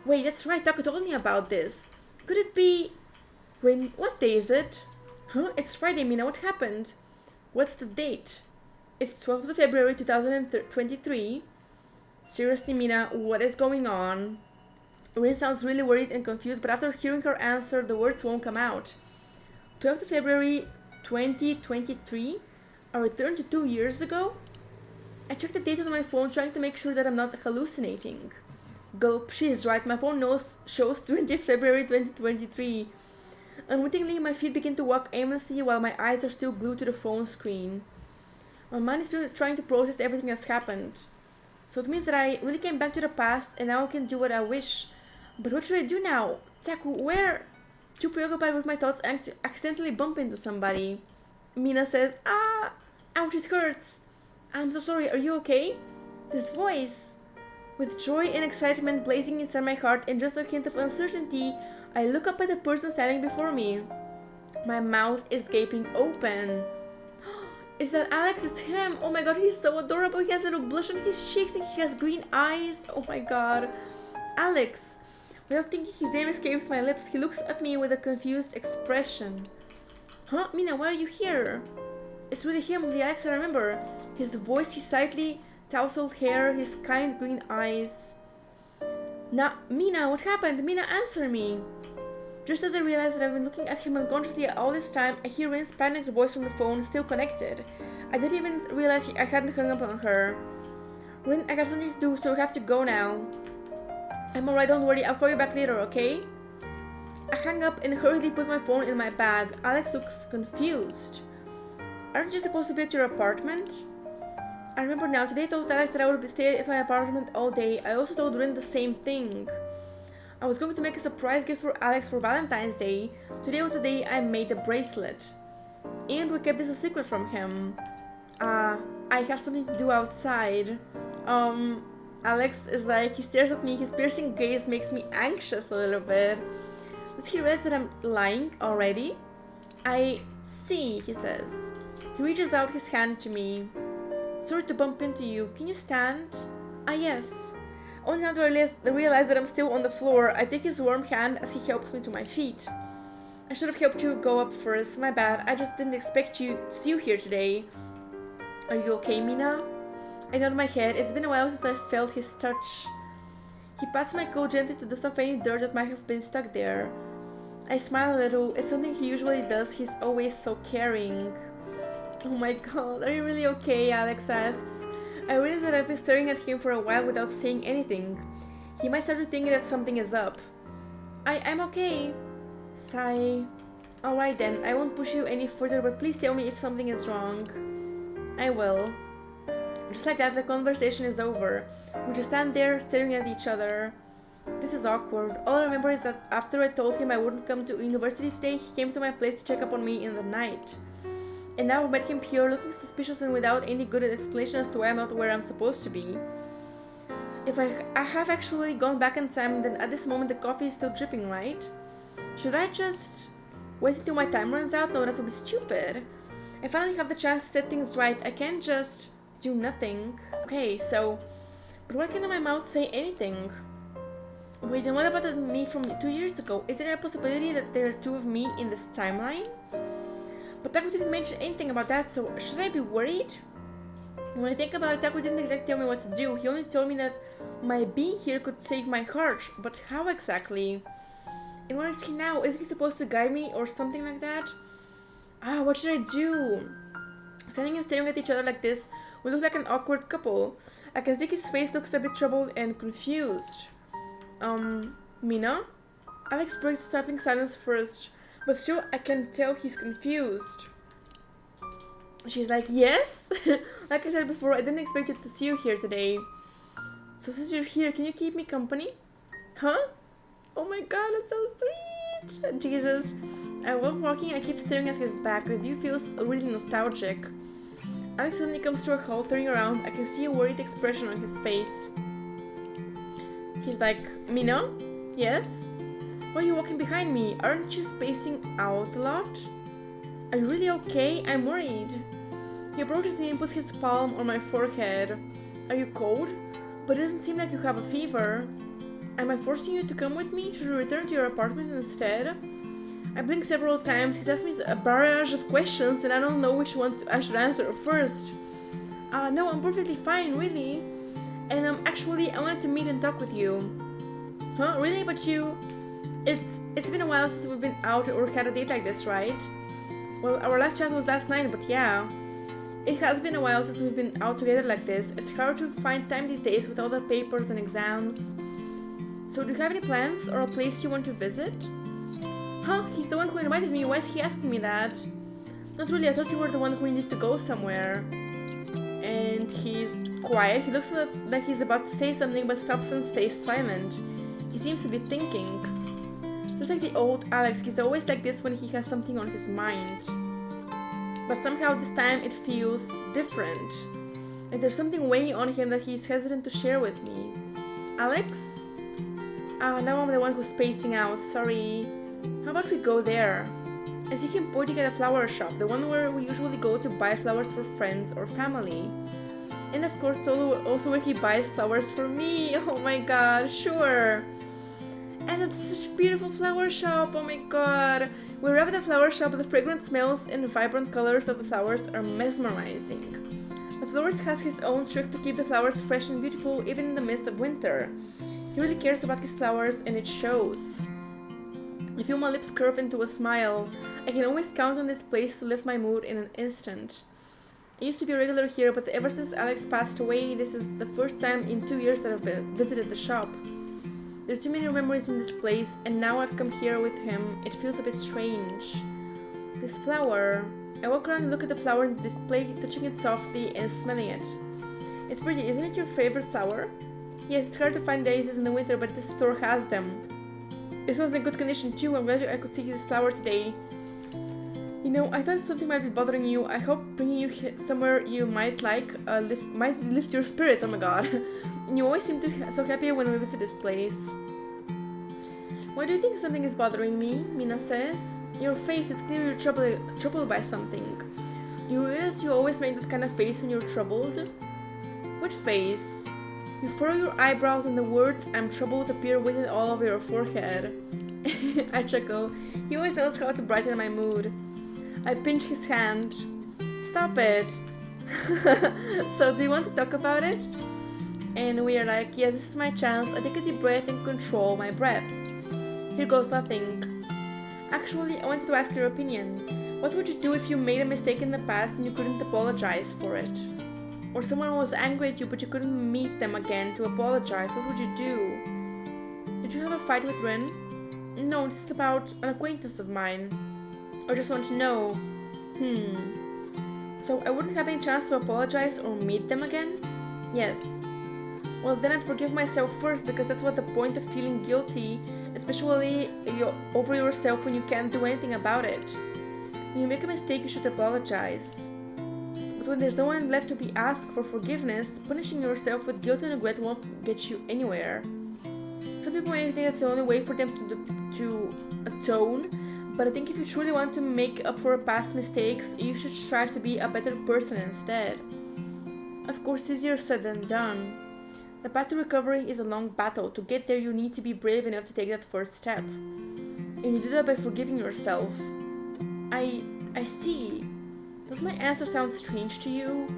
Wait, that's right, Taku told me about this. Could it be... what day is it? Huh? It's Friday, Mina, what happened? What's the date? It's 12th of February 2023. Seriously, Mina, what is going on? Rin sounds really worried and confused, but after hearing her answer, the words won't come out. 12th of February 2023? A return to 2 years ago? I checked the date on my phone, trying to make sure that I'm not hallucinating. Gulp, she is right. My phone shows 20th February 2023. Unwittingly, my feet begin to walk aimlessly while my eyes are still glued to the phone screen. My mind is still trying to process everything that's happened. So it means that I really came back to the past and now I can do what I wish. But what should I do now? Taku, where? Too preoccupied with my thoughts, I accidentally bump into somebody. Mina says, ouch, it hurts. I'm so sorry, are you okay? This voice. With joy and excitement blazing inside my heart and just a hint of uncertainty, I look up at the person standing before me. My mouth is gaping open. Is that Alex? It's him! Oh my god, he's so adorable. He has little blush on his cheeks and he has green eyes. Oh my god. Alex. Without thinking, his name escapes my lips. He looks at me with a confused expression. Huh? Mina, why are you here? It's really him, the Alex I remember. His voice, his slightly tousled hair, his kind green eyes. Now, Mina, what happened? Mina, answer me. Just as I realize that I've been looking at him unconsciously all this time, I hear Rin's panicked voice from the phone, still connected. I didn't even realize I hadn't hung up on her. Rin, I have something to do, so I have to go now. I'm alright, don't worry, I'll call you back later, okay? I hang up and hurriedly put my phone in my bag. Alex looks confused. Aren't you supposed to be at your apartment? I remember now, today I told Alex that I would stay at my apartment all day. I also told Rin the same thing. I was going to make a surprise gift for Alex for Valentine's Day. Today was the day I made the bracelet. And we kept this a secret from him. I have something to do outside. Alex is like, he stares at me, his piercing gaze makes me anxious a little bit. Does he realize that I'm lying already? I see, he says. He reaches out his hand to me. Sorry to bump into you. Can you stand? Yes. Only now do I realize that I'm still on the floor. I take his warm hand as he helps me to my feet. I should have helped you go up first. My bad. I just didn't expect to see you here today. Are you okay, Mina? I nod my head. It's been a while since I felt his touch. He pats my coat gently to dust off any dirt that might have been stuck there. I smile a little. It's something he usually does. He's always so caring. Oh my god, are you really okay? Alex asks. I realize that I've been staring at him for a while without saying anything. He might start to think that something is up. I'm okay. Sigh. Alright then, I won't push you any further, but please tell me if something is wrong. I will. Just like that, the conversation is over. We just stand there staring at each other. This is awkward. All I remember is that after I told him I wouldn't come to university today, he came to my place to check up on me in the night. And now I've met him here, looking suspicious and without any good explanation as to why I'm not where I'm supposed to be. If I have actually gone back in time, then at this moment the coffee is still dripping, right? Should I just wait until my time runs out? No, that would be stupid. I finally have the chance to set things right. I can't just do nothing. Okay, so... But why can't my mouth say anything? Wait, and what about me from 2 years ago? Is there a possibility that there are two of me in this timeline? But Taku didn't mention anything about that, so should I be worried? When I think about it, Taku didn't exactly tell me what to do. He only told me that my being here could save my heart. But how exactly? And where is he now? Is he supposed to guide me or something like that? What should I do? Standing and staring at each other like this, we look like an awkward couple. I can see his face looks a bit troubled and confused. Mina? Alex breaks the snapping silence first. But still, I can tell he's confused. She's like, yes? Like I said before, I didn't expect you to see you here today. So since you're here, can you keep me company? Huh? Oh my god, that's so sweet! Jesus. I walk walking, I keep staring at his back. The view feels really nostalgic. Alex suddenly comes to a halt, turning around. I can see a worried expression on his face. He's like, Mina? Yes? Why are you walking behind me? Aren't you spacing out a lot? Are you really okay? I'm worried. He approaches me and puts his palm on my forehead. Are you cold? But it doesn't seem like you have a fever. Am I forcing you to come with me? Should we return to your apartment instead? I blink several times. He's asked me a barrage of questions and I don't know which one I should answer first. No, I'm perfectly fine, really. And I wanted to meet and talk with you. Huh? Really? But you... It's been a while since we've been out or had a date like this, right? Well, our last chat was last night, but yeah. It has been a while since we've been out together like this. It's hard to find time these days with all the papers and exams. So do you have any plans or a place you want to visit? Huh? He's the one who invited me. Why is he asking me that? Not really. I thought you were the one who needed to go somewhere. And he's quiet. He looks like he's about to say something but stops and stays silent. He seems to be thinking. Just like the old Alex, he's always like this when he has something on his mind. But somehow this time it feels different. And there's something weighing on him that he's hesitant to share with me. Alex? Now I'm the one who's spacing out. Sorry. How about we go there? I see him pointing at a flower shop, the one where we usually go to buy flowers for friends or family. And of course also where he buys flowers for me. Oh my god, sure. And it's such a beautiful flower shop, oh my god. We arrive at the flower shop, the fragrant smells and vibrant colors of the flowers are mesmerizing. The florist has his own trick to keep the flowers fresh and beautiful even in the midst of winter. He really cares about his flowers and it shows. I feel my lips curve into a smile. I can always count on this place to lift my mood in an instant. I used to be a regular here, but ever since Alex passed away, this is the first time in 2 years that I've visited the shop. There are too many memories in this place, and now I've come here with him. It feels a bit strange. This flower... I walk around and look at the flower in the display, touching it softly and smelling it. It's pretty, isn't it your favorite flower? Yes, it's hard to find daisies in the winter, but this store has them. This one's in good condition too. I'm glad I could see this flower today. You know, I thought something might be bothering you. I hope bringing you somewhere you might like might lift your spirits. Oh my god. You always seem so happy when we visit this place. Why do you think something is bothering me? Mina says. Your face, it's clear you're troubled by something. You realize you always make that kind of face when you're troubled? What face? You furrow your eyebrows and the words I'm troubled appear within all over your forehead. I chuckle. He always knows how to brighten my mood. I pinch his hand. Stop it. So do you want to talk about it? And we are like, yes, this is my chance. I take a deep breath and control my breath. Here goes nothing. Actually, I wanted to ask your opinion. What would you do if you made a mistake in the past and you couldn't apologize for it? Or someone was angry at you but you couldn't meet them again to apologize, what would you do? Did you have a fight with Rin? No, this is about an acquaintance of mine. I just want to know. So I wouldn't have any chance to apologize or meet them again? Yes. Well, then I'd forgive myself first because that's what the point of feeling guilty, especially over yourself when you can't do anything about it. When you make a mistake, you should apologize. But when there's no one left to be asked for forgiveness, punishing yourself with guilt and regret won't get you anywhere. Some people may think that's the only way for them to atone, but I think if you truly want to make up for past mistakes, you should strive to be a better person instead. Of course, easier said than done. The path to recovery is a long battle. To get there, you need to be brave enough to take that first step. And you do that by forgiving yourself. I see. Does my answer sound strange to you?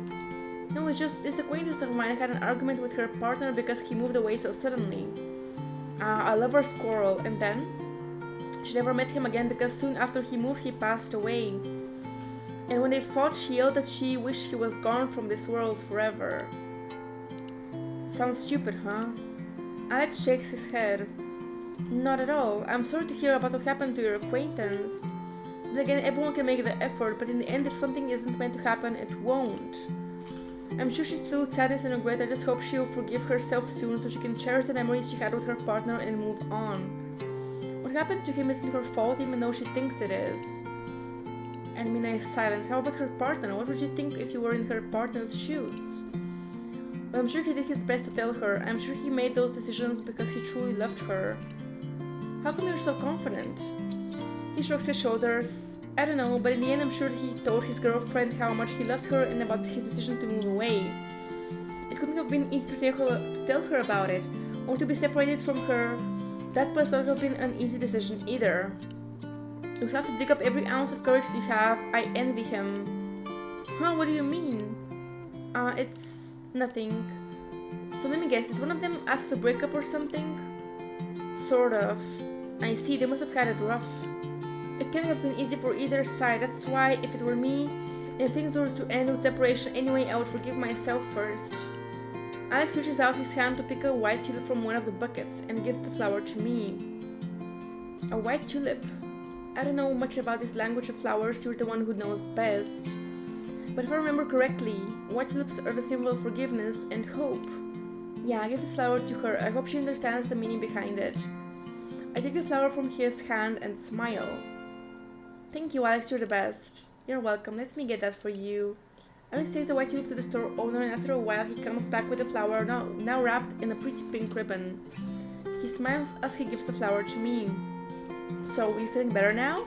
No, it's just this acquaintance of mine had an argument with her partner because he moved away so suddenly. A lover's quarrel, and then? She never met him again because soon after he moved, he passed away. And when they fought, she yelled that she wished he was gone from this world forever. Sounds stupid, huh? Alex shakes his head. Not at all. I'm sorry to hear about what happened to your acquaintance. But again, everyone can make the effort, but in the end, if something isn't meant to happen, it won't. I'm sure she's filled with sadness and regret. I just hope she'll forgive herself soon so she can cherish the memories she had with her partner and move on. What happened to him isn't her fault, even though she thinks it is. And Mina is silent. How about her partner? What would you think if you were in her partner's shoes? Well, I'm sure he did his best to tell her. I'm sure he made those decisions because he truly loved her. How come you're so confident? He shrugs his shoulders. I don't know, but in the end I'm sure he told his girlfriend how much he loved her and about his decision to move away. It couldn't have been easy to tell her about it, or to be separated from her. That must not have been an easy decision either. You have to dig up every ounce of courage you have. I envy him. Huh, what do you mean? It's nothing. So let me guess, did one of them ask to break up or something? Sort of. I see, they must have had it rough. It can't have been easy for either side. That's why, if it were me, and if things were to end with separation anyway, I would forgive myself first. Alex reaches out his hand to pick a white tulip from one of the buckets and gives the flower to me. A white tulip. I don't know much about this language of flowers, you're the one who knows best. But if I remember correctly, white tulips are the symbol of forgiveness and hope. Yeah, I give this flower to her. I hope she understands the meaning behind it. I take the flower from his hand and smile. Thank you, Alex, you're the best. You're welcome, let me get that for you. Alex takes the white tulip to the store owner and after a while he comes back with the flower now wrapped in a pretty pink ribbon. He smiles as he gives the flower to me. So, are you feeling better now?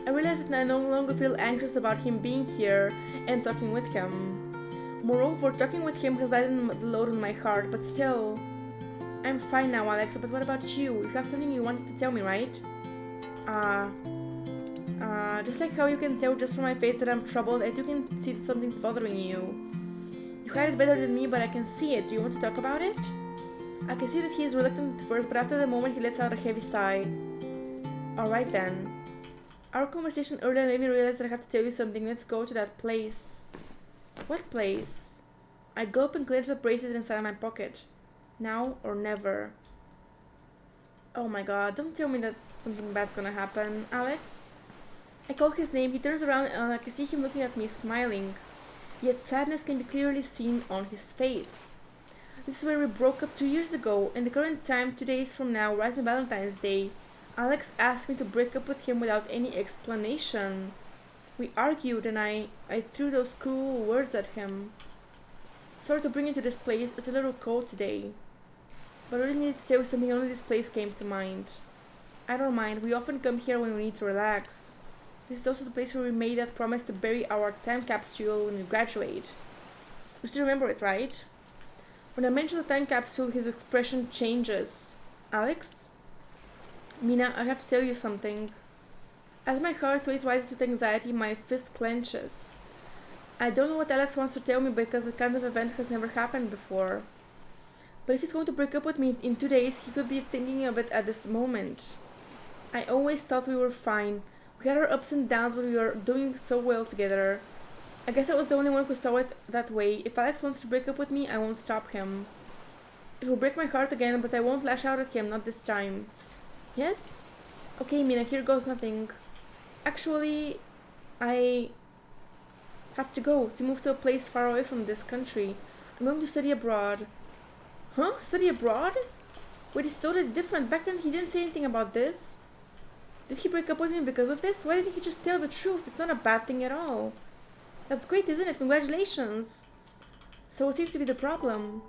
I realize that I no longer feel anxious about him being here and talking with him. Moreover, talking with him has lightened the load on my heart, but still... I'm fine now, Alex, but what about you? You have something you wanted to tell me, right? Just like how you can tell just from my face that I'm troubled, and you can see that something's bothering you. You hide it better than me, but I can see it. Do you want to talk about it? I can see that he is reluctant at first, but after the moment he lets out a heavy sigh. Alright then. Our conversation earlier made me realize that I have to tell you something. Let's go to that place. What place? I gulp and clench the bracelet inside my pocket. Now or never. Oh my god, don't tell me that something bad's gonna happen, Alex. I call his name, he turns around and I can see him looking at me smiling. Yet sadness can be clearly seen on his face. This is where we broke up 2 years ago, and the current time, 2 days from now, right on Valentine's Day. Alex asked me to break up with him without any explanation. We argued and I threw those cruel words at him. Sorry to bring you to this place, it's a little cold today. But I really needed to tell you something, only this place came to mind. I don't mind, we often come here when we need to relax. This is also the place where we made that promise to bury our time capsule when we graduate. You still remember it, right? When I mention the time capsule, his expression changes. Alex? Mina, I have to tell you something. As my heart rate rises with anxiety, my fist clenches. I don't know what Alex wants to tell me because the kind of event has never happened before. But if he's going to break up with me in 2 days, he could be thinking of it at this moment. I always thought we were fine. We had our ups and downs, but we were doing so well together. I guess I was the only one who saw it that way. If Alex wants to break up with me, I won't stop him. It will break my heart again, but I won't lash out at him, not this time. Yes? Okay, Mina, here goes nothing. Actually, I have to go, to move to a place far away from this country. I'm going to study abroad. Huh? Study abroad? Wait, it's totally different. Back then he didn't say anything about this. Did he break up with me because of this? Why didn't he just tell the truth? It's not a bad thing at all. That's great, isn't it? Congratulations. So what seems to be the problem?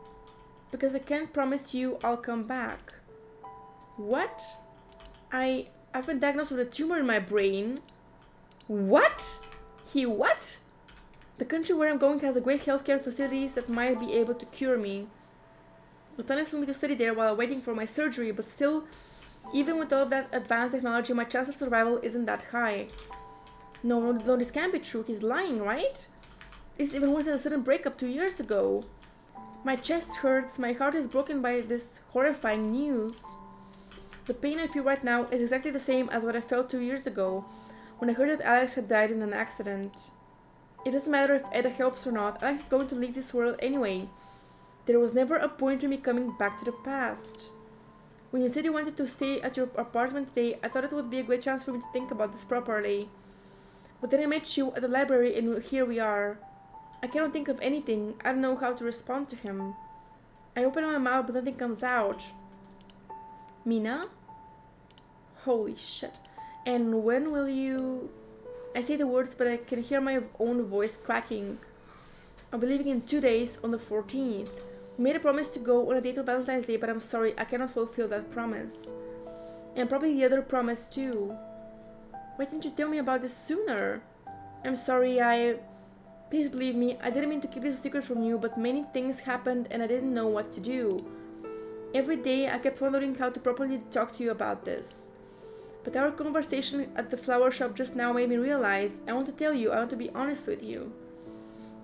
Because I can't promise you I'll come back. What? I've been diagnosed with a tumor in my brain. What? What? The country where I'm going has a great healthcare facilities that might be able to cure me. The plan is for me to study there while waiting for my surgery, but still, even with all of that advanced technology, my chance of survival isn't that high. No, this can't be true. He's lying, right? It's even worse than a sudden breakup 2 years ago. My chest hurts, my heart is broken by this horrifying news. The pain I feel right now is exactly the same as what I felt 2 years ago, when I heard that Alex had died in an accident. It doesn't matter if Edda helps or not, Alex is going to leave this world anyway. There was never a point to me coming back to the past. When you said you wanted to stay at your apartment today, I thought it would be a great chance for me to think about this properly. But then I met you at the library and here we are. I cannot think of anything. I don't know how to respond to him. I open my mouth but nothing comes out. Mina? Holy shit. And when will you... I say the words but I can hear my own voice cracking. I'll be leaving in 2 days on the 14th. We made a promise to go on a date on Valentine's Day, but I'm sorry, I cannot fulfill that promise. And probably the other promise too. Why didn't you tell me about this sooner? I'm sorry, Please believe me, I didn't mean to keep this a secret from you, but many things happened and I didn't know what to do. Every day I kept wondering how to properly talk to you about this. But our conversation at the flower shop just now made me realize I want to tell you, I want to be honest with you.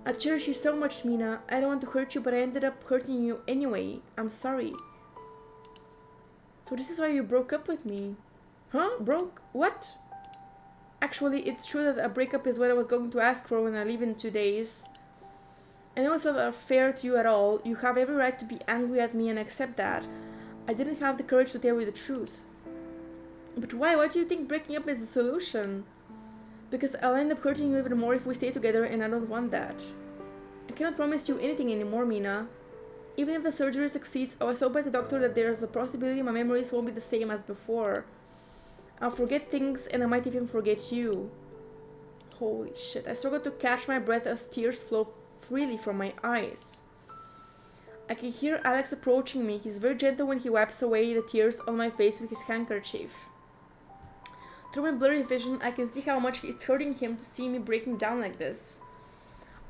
I cherish you so much, Mina. I don't want to hurt you, but I ended up hurting you anyway. I'm sorry. So this is why you broke up with me. Huh? Broke? What? Actually, it's true that a breakup is what I was going to ask for when I leave in 2 days. I know it's not fair to you at all. You have every right to be angry at me and accept that. I didn't have the courage to tell you the truth. But why? Why do you think breaking up is the solution? Because I'll end up hurting you even more if we stay together and I don't want that. I cannot promise you anything anymore, Mina. Even if the surgery succeeds, I was told by the doctor that there's a possibility my memories won't be the same as before. I'll forget things and I might even forget you. Holy shit, I struggle to catch my breath as tears flow freely from my eyes. I can hear Alex approaching me. He's very gentle when he wipes away the tears on my face with his handkerchief. Through my blurry vision, I can see how much it's hurting him to see me breaking down like this.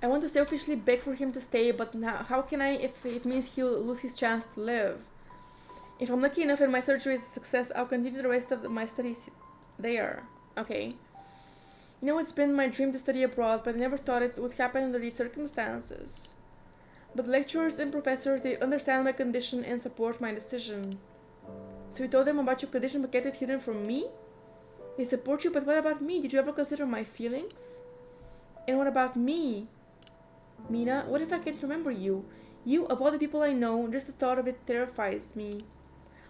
I want to selfishly beg for him to stay, but now, how can I if it means he'll lose his chance to live? If I'm lucky enough and my surgery is a success, I'll continue the rest of my studies there. Okay. You know, it's been my dream to study abroad, but I never thought it would happen under these circumstances. But lecturers and professors, they understand my condition and support my decision. So you told them about your condition but kept it hidden from me? They support you, but what about me? Did you ever consider my feelings? And what about me? Mina, what if I can't remember you? You, of all the people I know, just the thought of it terrifies me.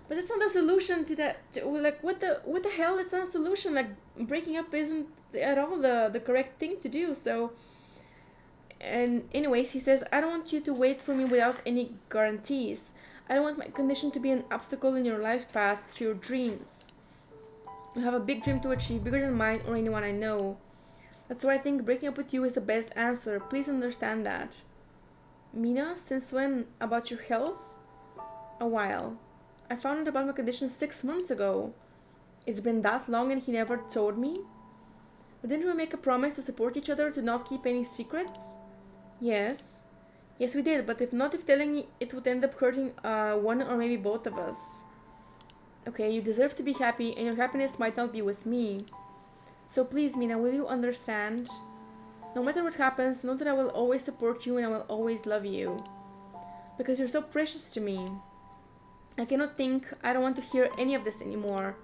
But that's not a solution to that. Like, what the hell? That's not a solution. Like, breaking up isn't at all the correct thing to do, so... And anyways, he says, I don't want you to wait for me without any guarantees. I don't want my condition to be an obstacle in your life path to your dreams. You have a big dream to achieve, bigger than mine or anyone I know. That's why I think breaking up with you is the best answer. Please understand that. Mina, since when? About your health? A while. I found out about my condition 6 months ago. It's been that long and he never told me? But didn't we make a promise to support each other, to not keep any secrets? Yes. Yes, we did, but if telling it would end up hurting one or maybe both of us. Okay, you deserve to be happy, and your happiness might not be with me. So please, Mina, will you understand? No matter what happens, know that I will always support you and I will always love you. Because you're so precious to me. I cannot think, I don't want to hear any of this anymore.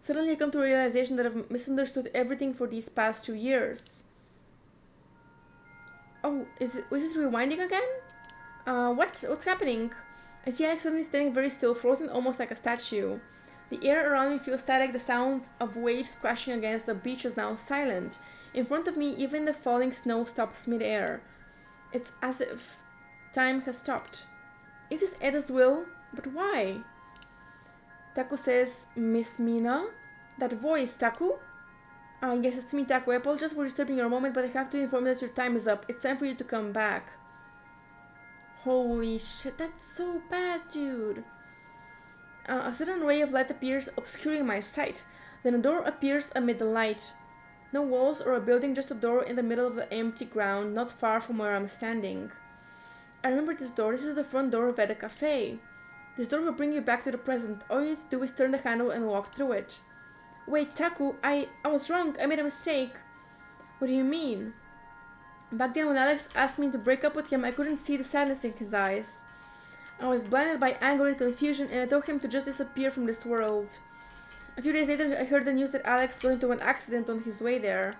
Suddenly I come to a realization that I've misunderstood everything for these past 2 years. Oh, is it rewinding again? What's happening? I see Alex suddenly standing very still, frozen almost like a statue. The air around me feels static, the sound of waves crashing against the beach is now silent. In front of me, even the falling snow stops mid-air. It's as if time has stopped. Is this Edda's will? But why? Taku says, Miss Mina? That voice, Taku? Yes, it's me, Taku. I apologize for disturbing your moment, but I have to inform you that your time is up. It's time for you to come back. Holy shit, that's so bad, dude. A sudden ray of light appears, obscuring my sight. Then a door appears amid the light. No walls or a building, just a door in the middle of the empty ground, not far from where I'm standing. I remember this door. This is the front door of Edda Cafe. This door will bring you back to the present. All you need to do is turn the handle and walk through it. Wait, Taku, I was wrong. I made a mistake. What do you mean? Back then when Alex asked me to break up with him, I couldn't see the sadness in his eyes. I was blinded by anger and confusion, and I told him to just disappear from this world. A few days later, I heard the news that Alex got into an accident on his way there.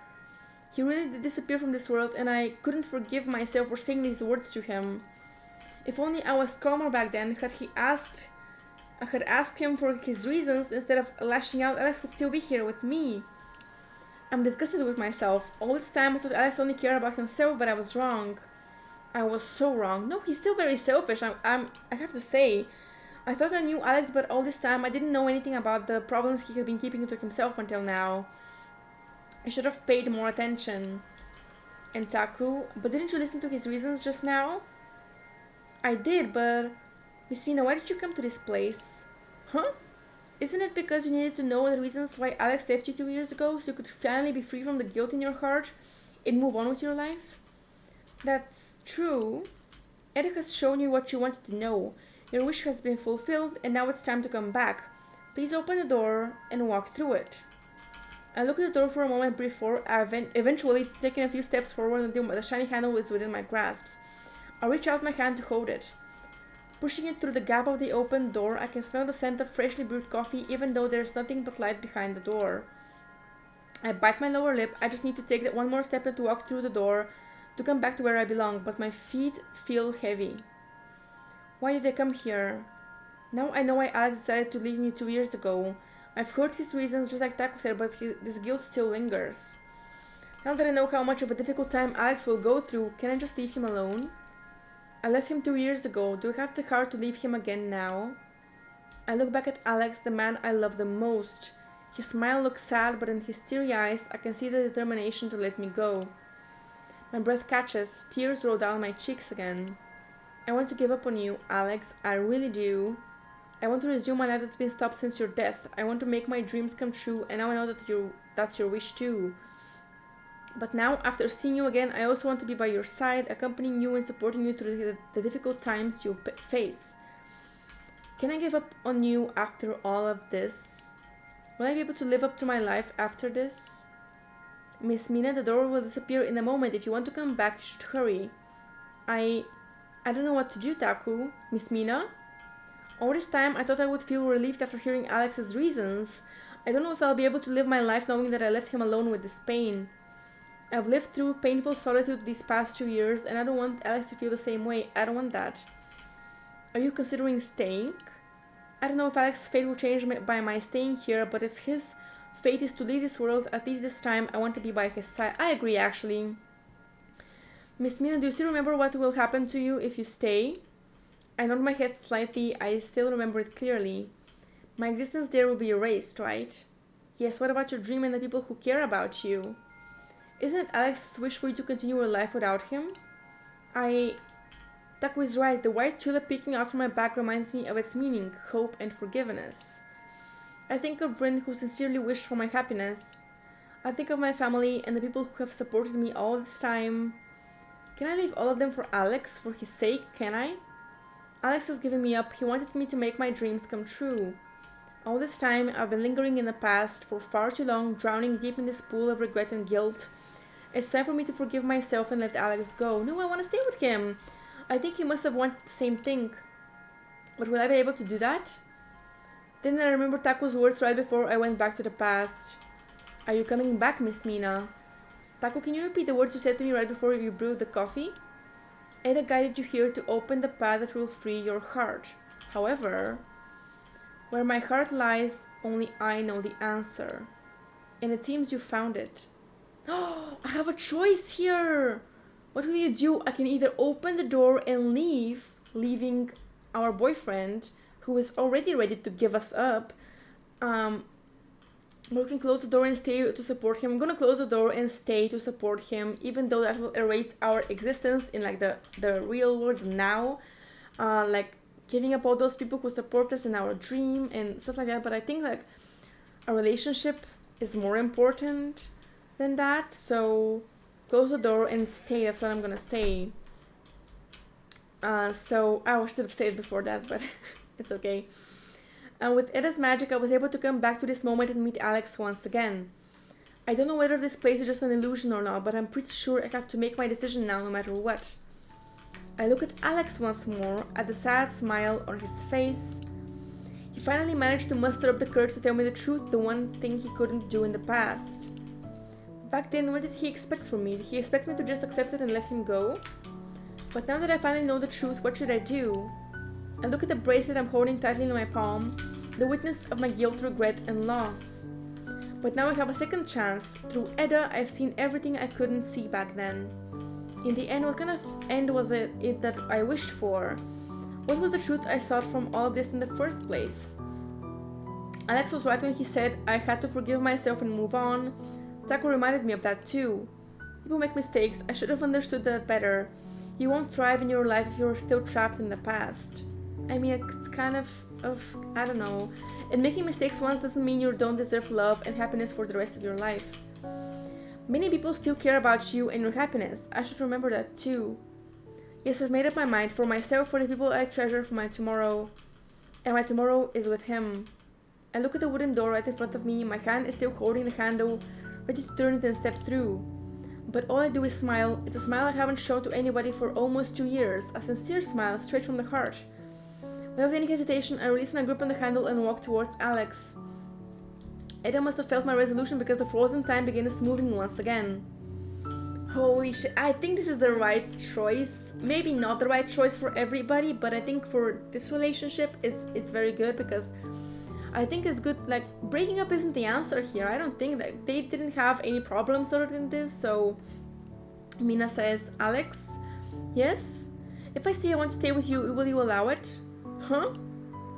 He really did disappear from this world, and I couldn't forgive myself for saying these words to him. If only I was calmer back then, I had asked him for his reasons instead of lashing out, Alex would still be here with me. I'm disgusted with myself. All this time I thought Alex only cared about himself, but I was wrong. I was so wrong. No, he's still very selfish. I have to say. I thought I knew Alex, but all this time I didn't know anything about the problems he had been keeping to himself until now. I should have paid more attention. And Taku, but didn't you listen to his reasons just now? I did, but... Miss Mina, why did you come to this place? Huh? Isn't it because you needed to know the reasons why Alex left you 2 years ago, so you could finally be free from the guilt in your heart and move on with your life? That's true. Edda has shown you what you wanted to know. Your wish has been fulfilled, and now it's time to come back. Please open the door and walk through it. I look at the door for a moment before eventually taking a few steps forward until the shiny handle is within my grasp. I reach out my hand to hold it. Pushing it through the gap of the open door, I can smell the scent of freshly brewed coffee even though there's nothing but light behind the door. I bite my lower lip. I just need to take that one more step and to walk through the door to come back to where I belong, but my feet feel heavy. Why did I come here? Now I know why Alex decided to leave me 2 years ago. I've heard his reasons just like Taku said, but this guilt still lingers. Now that I know how much of a difficult time Alex will go through, can I just leave him alone? I left him 2 years ago. Do I have the heart to leave him again now? I look back at Alex, the man I love the most. His smile looks sad, but in his teary eyes, I can see the determination to let me go. My breath catches. Tears roll down my cheeks again. I want to give up on you, Alex. I really do. I want to resume my life that's been stopped since your death. I want to make my dreams come true, and now I know that that's your wish too. But now, after seeing you again, I also want to be by your side, accompanying you and supporting you through the difficult times you face. Can I give up on you after all of this? Will I be able to live up to my life after this? Miss Mina, the door will disappear in a moment. If you want to come back, you should hurry. I don't know what to do, Taku. Miss Mina? All this time, I thought I would feel relieved after hearing Alex's reasons. I don't know if I'll be able to live my life knowing that I left him alone with this pain. I've lived through painful solitude these past 2 years, and I don't want Alex to feel the same way. I don't want that. Are you considering staying? I don't know if Alex's fate will change by my staying here, but if his fate is to leave this world, at least this time, I want to be by his side. I agree, actually. Miss Mina, do you still remember what will happen to you if you stay? I nod my head slightly. I still remember it clearly. My existence there will be erased, right? Yes, what about your dream and the people who care about you? Isn't it Alex's wish for you to continue your life without him? Taku is right. The white tulip peeking out from my back reminds me of its meaning, hope and forgiveness. I think of Bryn, who sincerely wished for my happiness. I think of my family and the people who have supported me all this time. Can I leave all of them for Alex, for his sake, can I? Alex has given me up. He wanted me to make my dreams come true. All this time, I've been lingering in the past for far too long, drowning deep in this pool of regret and guilt. It's time for me to forgive myself and let Alex go. No, I want to stay with him. I think he must have wanted the same thing. But will I be able to do that? Then I remember Taku's words right before I went back to the past. Are you coming back, Miss Mina? Taku, can you repeat the words you said to me right before you brewed the coffee? Edda guided you here to open the path that will free your heart. However, where my heart lies, only I know the answer. And it seems you found it. Oh, I have a choice here! What will you do? I can either open the door and leave, leaving our boyfriend, who is already ready to give us up. We can close the door and stay to support him. I'm gonna close the door and stay to support him, even though that will erase our existence in like the real world now. Like giving up all those people who support us in our dream and stuff like that. But I think like a relationship is more important than that. So close the door and stay. That's what I'm gonna say. So I should have said it before that, but it's okay. With Edda's magic, I was able to come back to this moment and meet Alex once again. I don't know whether this place is just an illusion or not, but I'm pretty sure I have to make my decision now no matter what. I look at Alex once more, at the sad smile on his face. He finally managed to muster up the courage to tell me the truth, the one thing he couldn't do in the past. Back then, what did he expect from me? Did he expect me to just accept it and let him go? But now that I finally know the truth, what should I do? I look at the bracelet I'm holding tightly in my palm, the witness of my guilt, regret, and loss. But now I have a second chance. Through Edda, I've seen everything I couldn't see back then. In the end, what kind of end was it that I wished for? What was the truth I sought from all of this in the first place? Alex was right when he said I had to forgive myself and move on. Taku reminded me of that too. People make mistakes. I should have understood that better. You won't thrive in your life if you're still trapped in the past. I mean, it's kind of I don't know. And making mistakes once doesn't mean you don't deserve love and happiness for the rest of your life. Many people still care about you and your happiness. I should remember that too. Yes, I've made up my mind for myself, for the people I treasure, for my tomorrow. And my tomorrow is with him. I look at the wooden door right in front of me. My hand is still holding the handle, ready to turn it and step through. But all I do is smile. It's a smile I haven't shown to anybody for almost 2 years. A sincere smile, straight from the heart. Without any hesitation, I release my grip on the handle and walk towards Alex. Edda must have felt my resolution because the frozen time begins moving once again. Holy shit, I think this is the right choice. Maybe not the right choice for everybody, but I think for this relationship, it's very good because I think it's good. Like, breaking up isn't the answer here. I don't think that they didn't have any problems other than this. So Mina says, Alex, yes? If I say I want to stay with you, will you allow it? Huh?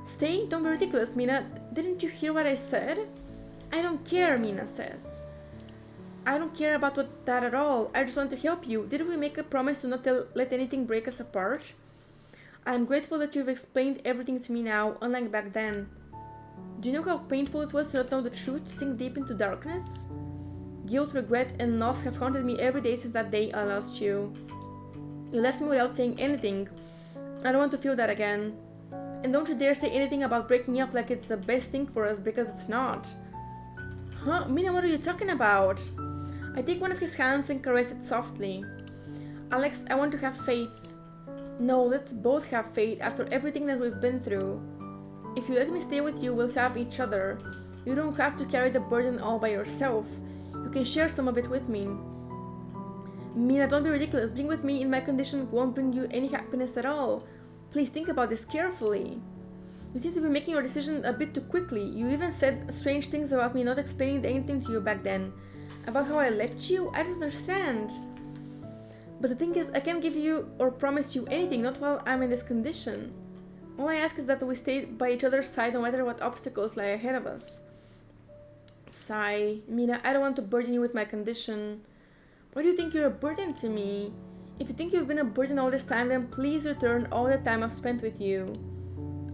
Stay? Don't be ridiculous, Mina. Didn't you hear what I said? I don't care, Mina says. I don't care about that at all. I just want to help you. Didn't we make a promise to not let anything break us apart? I'm grateful that you've explained everything to me now, unlike back then. Do you know how painful it was to not know the truth, to sink deep into darkness? Guilt, regret, and loss have haunted me every day since that day I lost you. You left me without saying anything. I don't want to feel that again. And don't you dare say anything about breaking up like it's the best thing for us, because it's not. Huh? Mina, what are you talking about? I take one of his hands and caress it softly. Alex, I want to have faith. No, let's both have faith after everything that we've been through. If you let me stay with you, we'll have each other. You don't have to carry the burden all by yourself. You can share some of it with me. Mina, don't be ridiculous. Being with me in my condition won't bring you any happiness at all. Please think about this carefully. You seem to be making your decision a bit too quickly. You even said strange things about me not explaining anything to you back then. About how I left you? I don't understand. But the thing is, I can't give you or promise you anything, not while I'm in this condition. All I ask is that we stay by each other's side no matter what obstacles lie ahead of us. Sigh. Mina, I don't want to burden you with my condition. Why do you think you're a burden to me? If you think you've been a burden all this time, then please return all the time I've spent with you.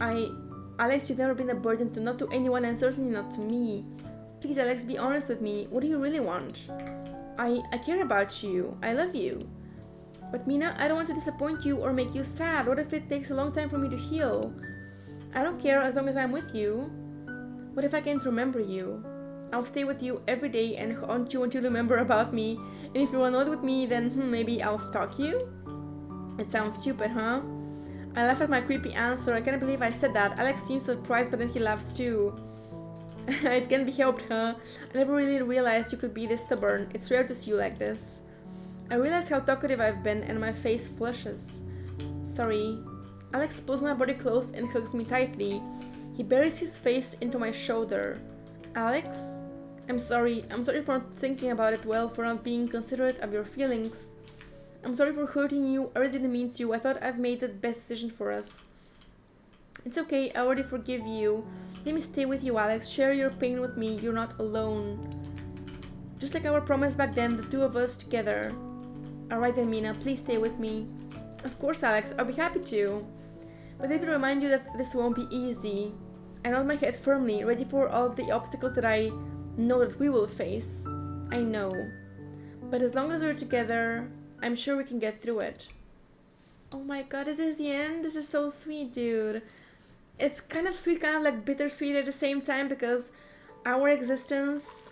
Alex, you've never been a burden not to anyone and certainly not to me. Please, Alex, be honest with me. What do you really want? I care about you. I love you. But Mina, I don't want to disappoint you or make you sad. What if it takes a long time for me to heal? I don't care as long as I'm with you. What if I can't remember you? I'll stay with you every day and haunt you until you remember about me. And if you're annoyed with me, then maybe I'll stalk you? It sounds stupid, huh? I laugh at my creepy answer. I can't believe I said that. Alex seems surprised, but then he laughs too. It can't be helped, huh? I never really realized you could be this stubborn. It's rare to see you like this. I realize how talkative I've been and my face flushes. Sorry. Alex pulls my body close and hugs me tightly. He buries his face into my shoulder. Alex? I'm sorry. I'm sorry for not thinking about it well, for not being considerate of your feelings. I'm sorry for hurting you. I really didn't mean to. I thought I'd made the best decision for us. It's okay. I already forgive you. Let me stay with you, Alex. Share your pain with me. You're not alone. Just like our promise back then, the two of us together. Alright then, Mina. Please stay with me. Of course, Alex. I'll be happy to. But let me remind you that this won't be easy. I nod my head firmly, ready for all of the obstacles that I know that we will face. I know. But as long as we're together, I'm sure we can get through it. Oh my god, is this the end? This is so sweet, dude. It's kind of sweet, kind of like bittersweet at the same time, because our existence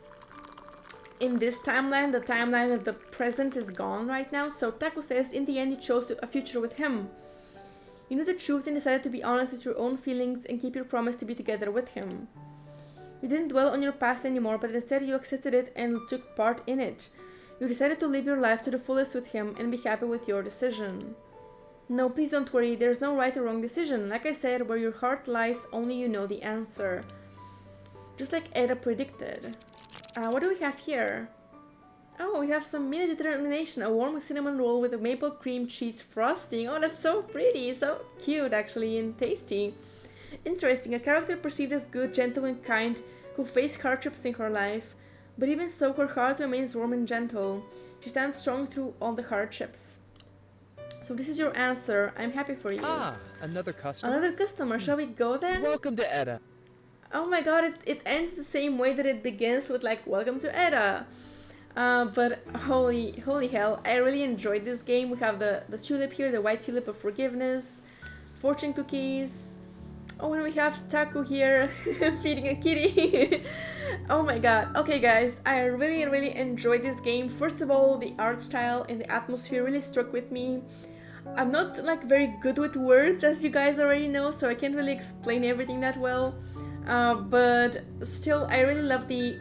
in this timeline, the timeline of the present, is gone right now. So Taku says, in the end, you chose a future with him. You knew the truth and decided to be honest with your own feelings and keep your promise to be together with him. You didn't dwell on your past anymore, but instead you accepted it and took part in it. You decided to live your life to the fullest with him and be happy with your decision. No, please don't worry, there's no right or wrong decision. Like I said, where your heart lies, only you know the answer. Just like Edda predicted. What do we have here? Oh, we have some Mina determination, a warm cinnamon roll with a maple cream cheese frosting. Oh, that's so pretty, so cute actually, and tasty. Interesting, a character perceived as good, gentle and kind, who faced hardships in her life. But even so, her heart remains warm and gentle. She stands strong through all the hardships. So this is your answer. I'm happy for you. Ah, another customer. Another customer. Shall we go then? Welcome to Edda. Oh my god, it ends the same way that it begins with like, welcome to Edda. But holy hell, I really enjoyed this game. We have the tulip here, the white tulip of forgiveness, fortune cookies. Oh, and we have Taku here feeding a kitty. Oh my god. Okay guys, I really enjoyed this game. First of all, the art style and the atmosphere really struck with me. I'm not like very good with words, as you guys already know, so I can't really explain everything that well. But still, I really love the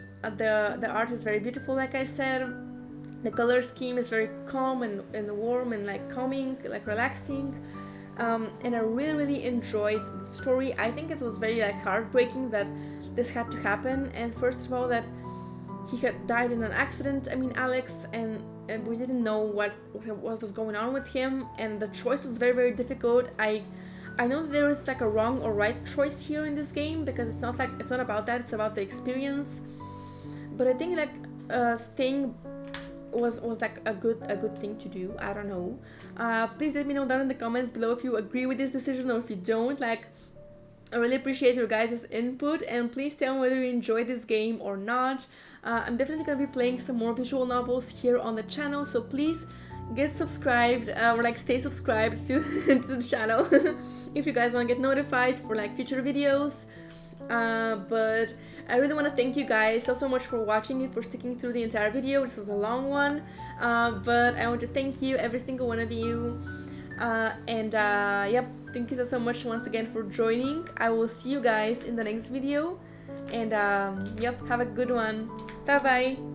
art is very beautiful, like I said. The color scheme is very calm and warm and like calming, like relaxing. And I really enjoyed the story. I think it was very like heartbreaking that this had to happen. And first of all, that he had died in an accident. I mean, Alex, and we didn't know what was going on with him. And the choice was very difficult. I know that there is like a wrong or right choice here in this game, because it's not about that. It's about the experience. But I think like staying was like a good thing to do. I don't know. Please let me know down in the comments below if you agree with this decision or if you don't. Like, I really appreciate your guys' input, and please tell me whether you enjoyed this game or not. I'm definitely gonna be playing some more visual novels here on the channel, so please get subscribed or like stay subscribed to, to the channel if you guys want to get notified for like future videos. But I really want to thank you guys so much for watching it, for sticking through the entire video. This was a long one, but I want to thank you, every single one of you. Yep, thank you so much once again for joining. I will see you guys in the next video, and yep, have a good one. Bye bye.